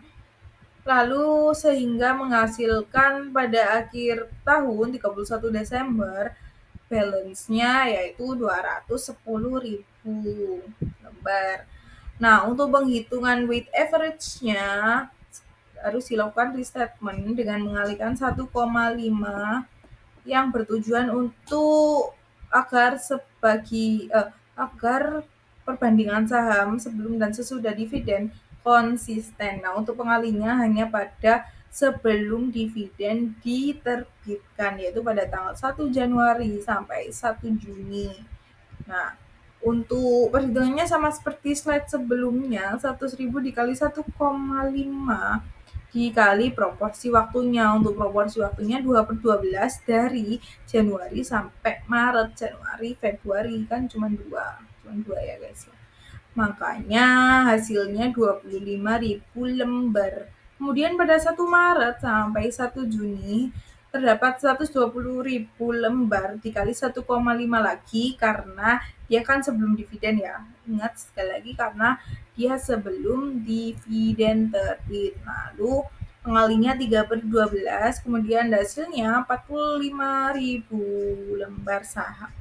Speaker 5: Lalu sehingga menghasilkan pada akhir tahun 31 Desember balance-nya yaitu 210.000 lembar. Nah, untuk penghitungan weight average-nya harus dilakukan restatement dengan mengalihkan 1,5 yang bertujuan untuk agar perbandingan saham sebelum dan sesudah dividen konsisten. Nah, untuk pengalinya hanya pada sebelum dividen diterbitkan, yaitu pada tanggal 1 Januari sampai 1 Juni. Nah, untuk perhitungannya sama seperti slide sebelumnya, 100.000 dikali 1,5 dikali proporsi waktunya. Untuk proporsi waktunya 2/12 dari Januari sampai Maret. Januari, Februari kan cuma 2 2 ya guys ya. Makanya hasilnya 25.000 lembar. Kemudian pada 1 Maret sampai 1 Juni terdapat 120.000 lembar dikali 1,5 lagi karena dia kan sebelum dividen ya. Ingat sekali lagi karena dia sebelum dividen terbit. Lalu pengalinya 3/12, kemudian hasilnya 45.000 lembar saham.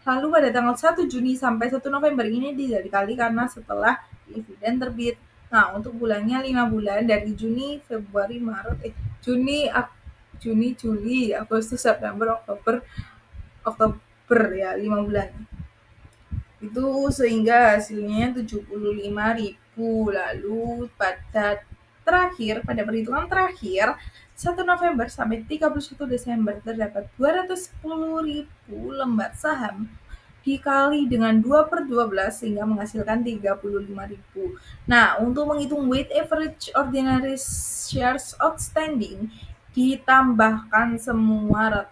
Speaker 5: Lalu pada tanggal 1 Juni sampai 1 November ini dikali karena setelah dividen terbit. Nah, untuk bulannya 5 bulan dari Juni, Februari, Maret, Juni, Juli, Agustus, September, Oktober ya, 5 bulan. Itu sehingga hasilnya 75.000. Lalu pada perhitungan terakhir 1 November sampai 31 Desember terdapat 210.000 lembar saham dikali dengan 2/12 sehingga menghasilkan 35.000. Nah, untuk menghitung weighted average ordinary shares outstanding, ditambahkan semua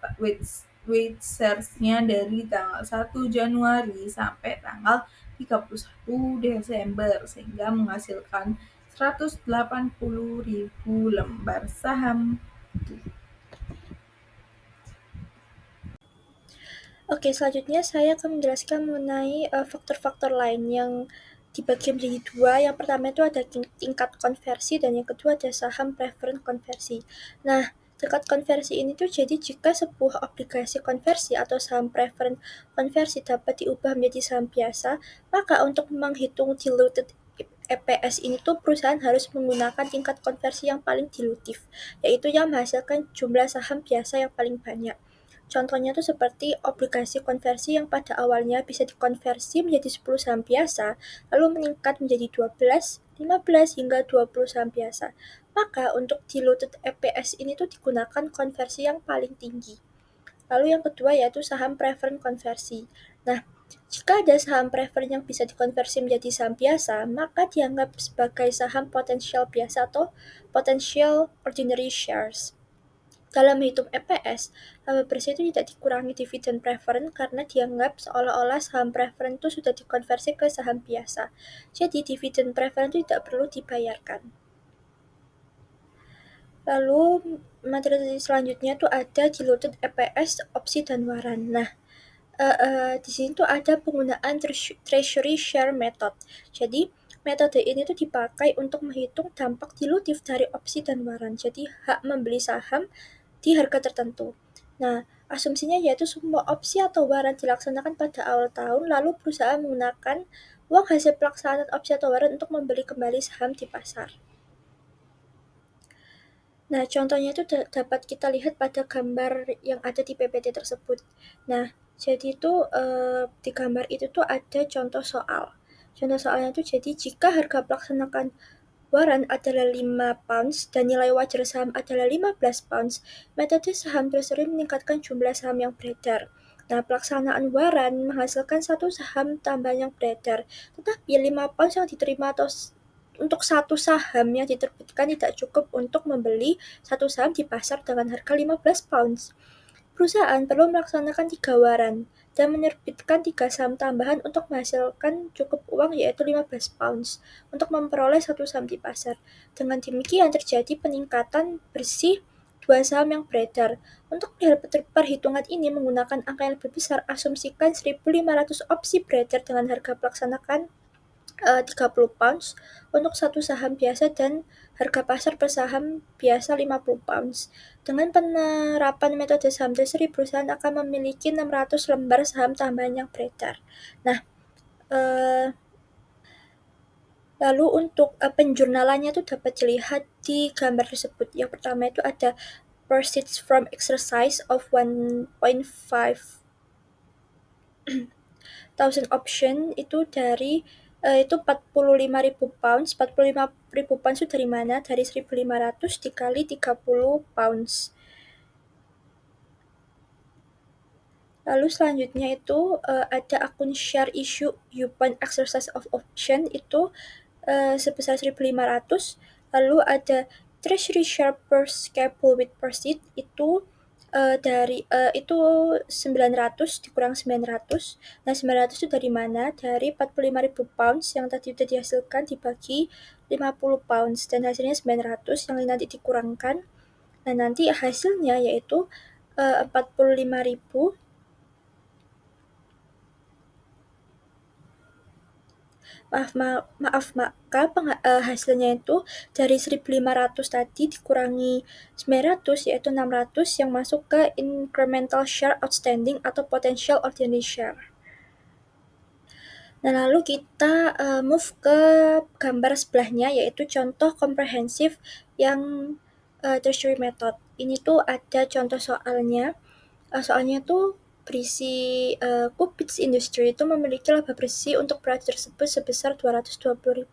Speaker 5: weight shares-nya dari tanggal 1 Januari sampai tanggal 31 Desember sehingga menghasilkan 180.000 lembar saham.
Speaker 6: Oke, selanjutnya saya akan menjelaskan mengenai faktor-faktor lain yang dibagi menjadi dua. Yang pertama itu ada tingkat konversi dan yang kedua ada saham preference konversi. Nah, tingkat konversi ini tuh jadi jika sebuah obligasi konversi atau saham preference konversi dapat diubah menjadi saham biasa, maka untuk menghitung diluted EPS ini tuh perusahaan harus menggunakan tingkat konversi yang paling dilutif, yaitu yang menghasilkan jumlah saham biasa yang paling banyak. Contohnya tuh seperti obligasi konversi yang pada awalnya bisa dikonversi menjadi 10 saham biasa, lalu meningkat menjadi 12, 15, hingga 20 saham biasa. Maka untuk diluted EPS ini tuh digunakan konversi yang paling tinggi. Lalu yang kedua yaitu saham preference konversi. Nah, jika ada saham preference yang bisa dikonversi menjadi saham biasa, maka dianggap sebagai saham potensial biasa atau potential ordinary shares. Dalam menghitung EPS, laba bersih itu tidak dikurangi dividen preference karena dianggap seolah-olah saham preference itu sudah dikonversi ke saham biasa. Jadi dividen preference itu tidak perlu dibayarkan. Lalu materi selanjutnya itu ada diluted EPS, opsi dan waran. Nah, di sini tuh ada penggunaan treasury share method. Jadi metode ini tuh dipakai untuk menghitung dampak dilutif dari opsi dan waran. Jadi hak membeli saham di harga tertentu. Nah, asumsinya yaitu semua opsi atau waran dilaksanakan pada awal tahun, lalu perusahaan menggunakan uang hasil pelaksanaan opsi atau waran untuk membeli kembali saham di pasar. Nah, contohnya itu dapat kita lihat pada gambar yang ada di PPT tersebut. Nah, jadi itu di gambar itu tuh ada contoh soal. Contoh soalnya itu jadi jika harga pelaksanakan waran adalah 5 pounds dan nilai wajar saham adalah 15 pounds, metode saham treasury meningkatkan jumlah saham yang beredar. Nah, pelaksanaan waran menghasilkan satu saham tambahan yang beredar, tetapi 5 pounds yang diterima atau untuk satu saham yang diterbitkan tidak cukup untuk membeli satu saham di pasar dengan harga 15 pounds. Perusahaan perlu melaksanakan 3 waran dan menerbitkan 3 saham tambahan untuk menghasilkan cukup uang yaitu 15 pounds untuk memperoleh satu saham di pasar. Dengan demikian terjadi peningkatan bersih 2 saham yang beredar. Untuk perhitungan ini menggunakan angka yang lebih besar, asumsikan 1.500 opsi beredar dengan harga pelaksanakan 30 pounds untuk satu saham biasa dan harga pasar per saham biasa 50 pounds. Dengan penerapan metode saham treasury, perusahaan akan memiliki 600 lembar saham tambahan yang beredar. Nah, lalu untuk penjurnalannya itu dapat dilihat di gambar tersebut. Yang pertama itu ada proceeds from exercise of 1.5 thousand option itu dari itu 45.000 pounds. 45.000 pounds itu dari mana? Dari 1.500 dikali 30 pounds. Lalu selanjutnya itu ada akun share issue upon exercise of option itu sebesar 1.500. Lalu ada treasury share per scalpel with proceed itu Itu 900 dikurang 900. Nah, 900 itu dari mana? Dari 45.000 pounds yang tadi udah dihasilkan dibagi 50 pounds dan hasilnya 900 yang nanti dikurangkan. Nah, nanti hasilnya yaitu 45.000 maka hasilnya itu dari 1.500 tadi dikurangi 900 yaitu 600 yang masuk ke incremental share outstanding atau potential ordinary share. Nah, lalu kita move ke gambar sebelahnya yaitu contoh komprehensif yang tertiary method. Ini tuh ada contoh soalnya. Soalnya tuh berisi Cupid's Industry itu memiliki laba bersih untuk proyek tersebut sebesar 220.000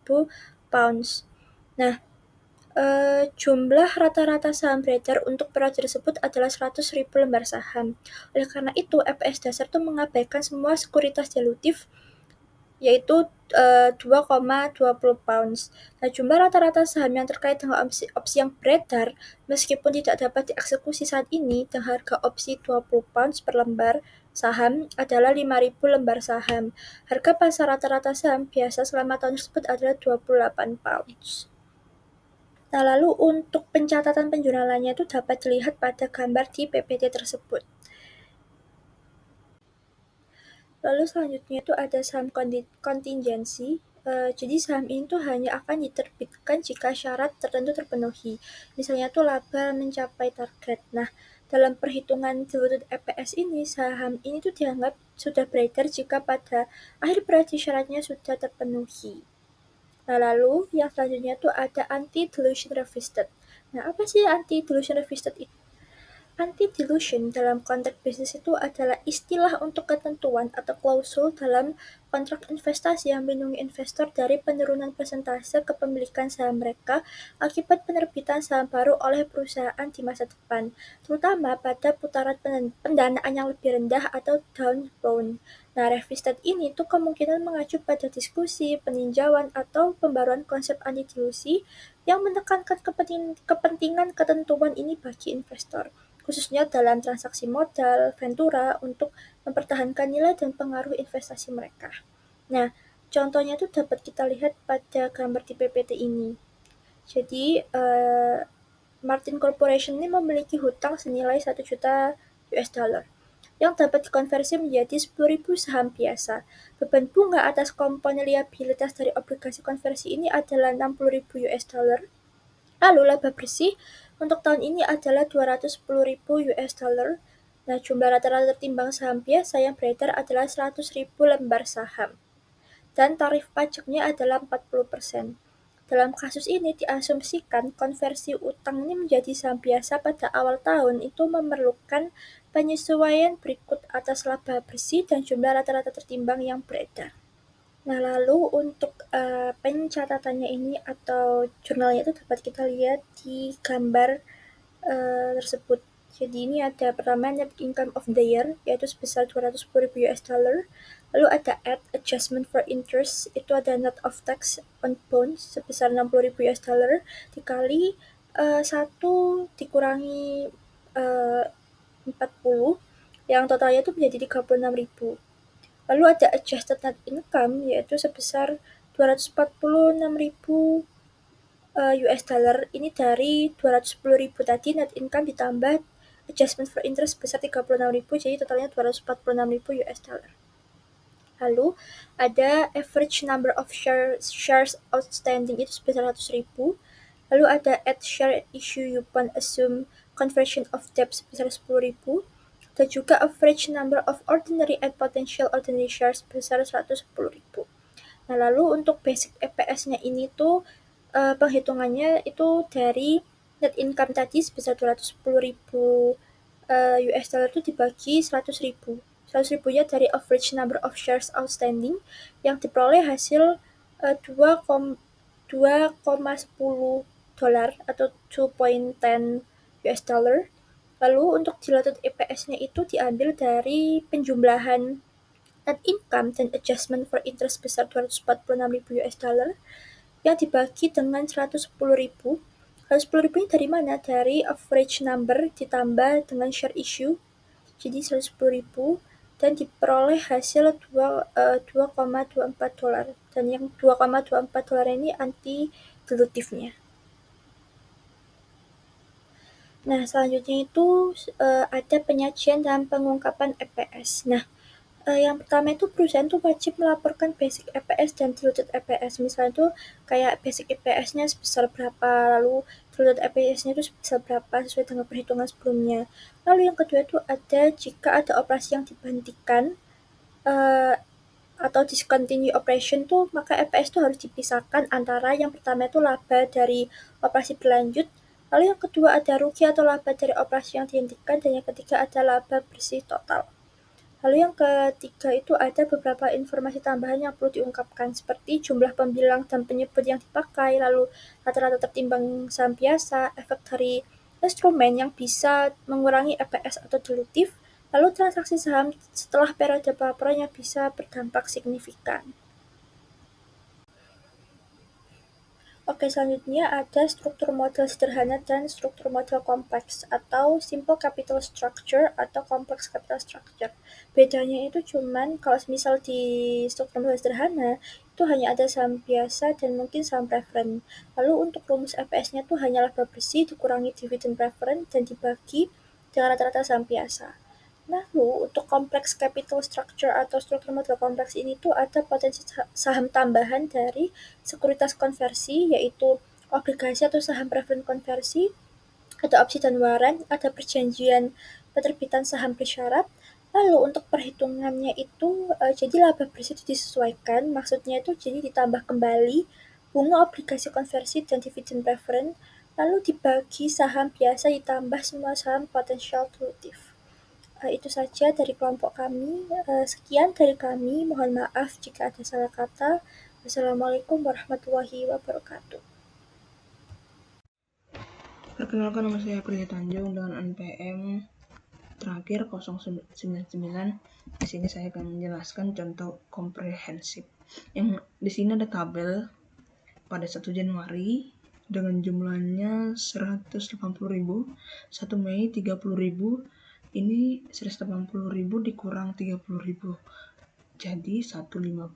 Speaker 6: pounds. Nah, jumlah rata-rata saham beredar untuk periode tersebut adalah 100.000 lembar saham. Oleh karena itu, EPS dasar tuh mengabaikan semua sekuritas dilutif yaitu 2,20 pounds. Nah, jumlah rata-rata saham yang terkait dengan opsi yang beredar meskipun tidak dapat dieksekusi saat ini dengan harga opsi 20 pounds per lembar saham adalah 5.000 lembar saham. Harga pasar rata-rata saham biasa selama tahun tersebut adalah 28 pounds. Nah, lalu untuk pencatatan penjualannya itu dapat dilihat pada gambar di PPT tersebut. Lalu selanjutnya itu ada saham kontingensi. Jadi saham ini tuh hanya akan diterbitkan jika syarat tertentu terpenuhi. Misalnya tuh laba mencapai target. Nah, dalam perhitungan diluted EPS ini, saham ini tuh dianggap sudah beredar jika pada akhir periode syaratnya sudah terpenuhi. Nah, lalu yang selanjutnya tuh ada anti-dilution revisited. Nah, apa sih anti-dilution revisited itu? Anti-dilution dalam konteks bisnis itu adalah istilah untuk ketentuan atau klausul dalam kontrak investasi yang melindungi investor dari penurunan persentase kepemilikan saham mereka akibat penerbitan saham baru oleh perusahaan di masa depan, terutama pada putaran pendanaan yang lebih rendah atau down round. Nah, revisited ini tuh kemungkinan mengacu pada diskusi, peninjauan, atau pembaruan konsep anti-dilusi yang menekankan kepentingan ketentuan ini bagi investor, khususnya dalam transaksi modal, ventura, untuk mempertahankan nilai dan pengaruh investasi mereka. Nah, contohnya itu dapat kita lihat pada gambar di PPT ini. Jadi, Martin Corporation ini memiliki hutang senilai 1 juta US dollar yang dapat dikonversi menjadi 10.000 saham biasa. Beban bunga atas komponen liabilitas dari obligasi konversi ini adalah 60.000 US dollar. Lalu laba bersih untuk tahun ini adalah 210.000 US dollar. Nah, jumlah rata-rata tertimbang saham biasa yang beredar adalah 100.000 lembar saham. Dan tarif pajaknya adalah 40%. Dalam kasus ini diasumsikan konversi utang ini menjadi saham biasa pada awal tahun itu memerlukan penyesuaian berikut atas laba bersih dan jumlah rata-rata tertimbang yang beredar. Nah, lalu untuk pencatatannya ini atau jurnalnya itu dapat kita lihat di gambar tersebut. Jadi ini ada pertama net income of the year yaitu sebesar 210.000 US dollar. Lalu ada adjustment for interest, itu ada net of tax on bonds sebesar 60.000 US dollar dikali 1 dikurangi 40 yang totalnya itu menjadi 36.000. Lalu ada adjusted net income yaitu sebesar 246.000 US dollar. Ini dari 210.000 tadi net income ditambah adjustment for interest sebesar 36.000, jadi totalnya 246.000 US dollar. Lalu ada average number of shares outstanding itu sebesar 100.000. Lalu ada at share issue upon assume conversion of debt sebesar 10.000. Dan juga average number of ordinary and potential ordinary shares sebesar 110.000. Nah, lalu untuk basic EPS-nya ini tuh penghitungannya itu dari net income tadi sebesar 210.000 US dollar itu dibagi 100.000. 100.000-nya dari average number of shares outstanding yang diperoleh hasil 2,10 dolar atau 2.10 US dollar. Lalu untuk diluted EPS-nya itu diambil dari penjumlahan net income dan adjustment for interest sebesar 246.000 US dollar yang dibagi dengan 110.000 Kalau 10.000 ini dari mana? Dari average number ditambah dengan share issue, jadi 110.000, dan diperoleh hasil $2,24, dan yang $2,24 ini anti dilutifnya. Nah, selanjutnya itu ada penyajian dan pengungkapan EPS. Nah, yang pertama itu perusahaan tuh wajib melaporkan basic EPS dan diluted EPS. Misalnya tuh kayak basic EPS-nya sebesar berapa, lalu diluted EPS-nya itu sebesar berapa sesuai dengan perhitungan sebelumnya. Lalu yang kedua itu ada jika ada operasi yang dihentikan atau discontinue operation tuh, maka EPS tuh harus dipisahkan antara yang pertama itu laba dari operasi berlanjut, lalu yang kedua ada rugi atau laba dari operasi yang dihentikan, dan yang ketiga ada laba bersih total. Lalu yang ketiga itu ada beberapa informasi tambahan yang perlu diungkapkan, seperti jumlah pembilang dan penyebut yang dipakai, lalu rata-rata tertimbang saham biasa, efek dari instrumen yang bisa mengurangi EPS atau dilutif, lalu transaksi saham setelah periode pelaporan yang bisa berdampak signifikan. Oke, selanjutnya ada struktur model sederhana dan struktur model kompleks, atau simple capital structure atau complex capital structure. Bedanya itu cuman kalau misal di struktur model sederhana itu hanya ada saham biasa dan mungkin saham preferen. Lalu untuk rumus EPS-nya itu hanya laba bersih dikurangi dividen preferen dan dibagi dengan rata-rata saham biasa. Lalu untuk kompleks capital structure atau struktur model kompleks ini tuh ada potensi saham tambahan dari sekuritas konversi, yaitu obligasi atau saham preferen konversi, ada opsi dan warrant, ada perjanjian penerbitan saham bersyarat. Lalu untuk perhitungannya itu jadi laba bersih itu disesuaikan, maksudnya itu jadi ditambah kembali bunga obligasi konversi dan dividen preferen, lalu dibagi saham biasa ditambah semua saham potensial dilutif. Itu saja dari kelompok kami. Sekian dari kami. Mohon maaf jika ada salah kata. Wassalamualaikum warahmatullahi wabarakatuh.
Speaker 5: Perkenalkan, nama saya Priya Tanjung dengan NPM terakhir 099. Di sini saya akan menjelaskan contoh komprehensif. Yang di sini ada tabel pada 1 Januari dengan jumlahnya 180.000, 1 Mei 30.000, ini 180.000 dikurang 30.000, jadi 150.000.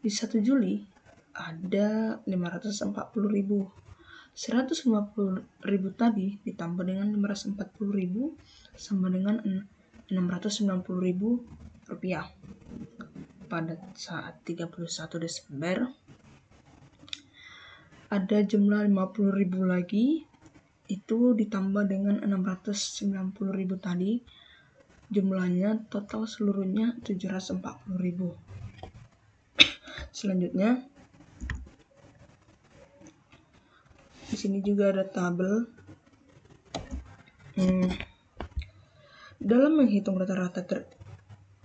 Speaker 5: Di 1 Juli ada 540.000, 150.000 tadi ditambah dengan 540.000 sama dengan 690.000 rupiah. Pada saat 31 Desember ada jumlah 50.000 lagi, itu ditambah dengan 690.000 tadi, jumlahnya total seluruhnya 740.000. Selanjutnya di sini juga ada tabel. Dalam menghitung rata-rata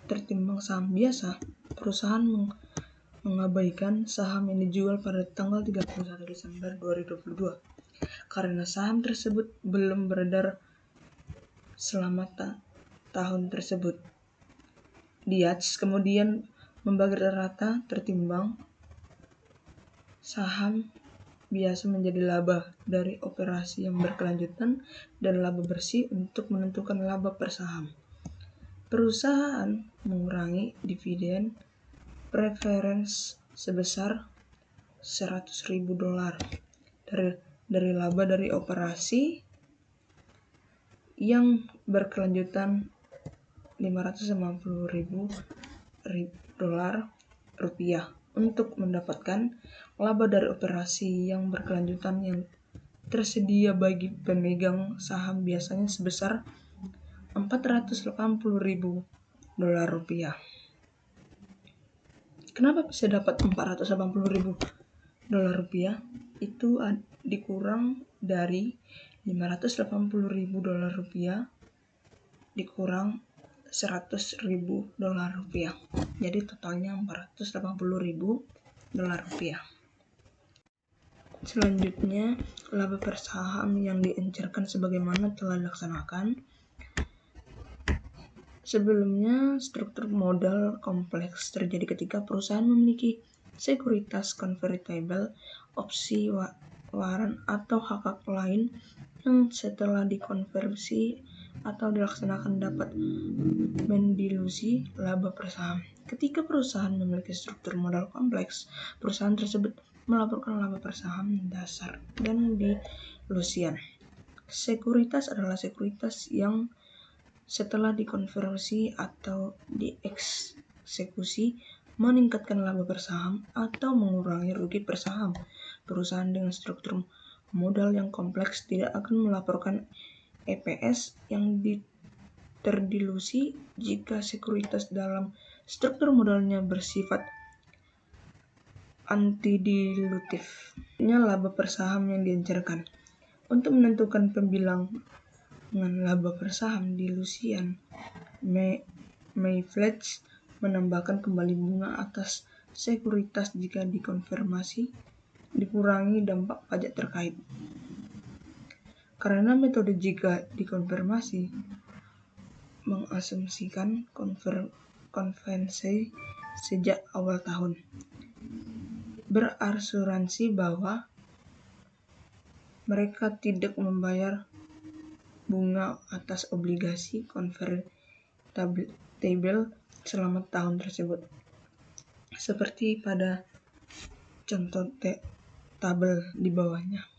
Speaker 5: tertimbang saham biasa, perusahaan mengabaikan saham yang dijual pada tanggal 31 Desember 2022 karena saham tersebut belum beredar selama tahun tersebut. Diaz kemudian membagi rata tertimbang saham biasa menjadi laba dari operasi yang berkelanjutan dan laba bersih untuk menentukan laba per saham. Perusahaan mengurangi dividen preference sebesar $100.000 dari laba dari operasi yang berkelanjutan $550.000 untuk mendapatkan laba dari operasi yang berkelanjutan yang tersedia bagi pemegang saham biasanya sebesar $480.000. Kenapa bisa dapat $480.000? Itu dikurang dari $580.000 dikurang $100.000, jadi totalnya $480.000. Selanjutnya, laba per saham yang diencerkan sebagaimana telah dilaksanakan. Sebelumnya, struktur modal kompleks terjadi ketika perusahaan memiliki
Speaker 7: sekuritas convertible, opsi waran atau hak lain yang setelah dikonversi atau dilaksanakan dapat mendilusi laba per saham. Ketika perusahaan memiliki struktur modal kompleks, perusahaan tersebut melaporkan laba per saham dasar dan dilusian. Sekuritas adalah sekuritas yang setelah dikonversi atau dieksekusi meningkatkan laba per saham atau mengurangi rugi per saham. Perusahaan dengan struktur modal yang kompleks tidak akan melaporkan EPS yang terdilusi jika sekuritas dalam struktur modalnya bersifat antidilutif. Laba per saham yang diajarkan. Untuk menentukan pembilangan laba per saham dilusian, Mayfletch menambahkan kembali bunga atas sekuritas jika dikonfirmasi dikurangi dampak pajak terkait. Karena metode jika dikonfirmasi mengasumsikan konvensi sejak awal tahun, berasuransi bahwa mereka tidak membayar bunga atas obligasi konvertible selama tahun tersebut. Seperti pada contoh tabel di bawahnya.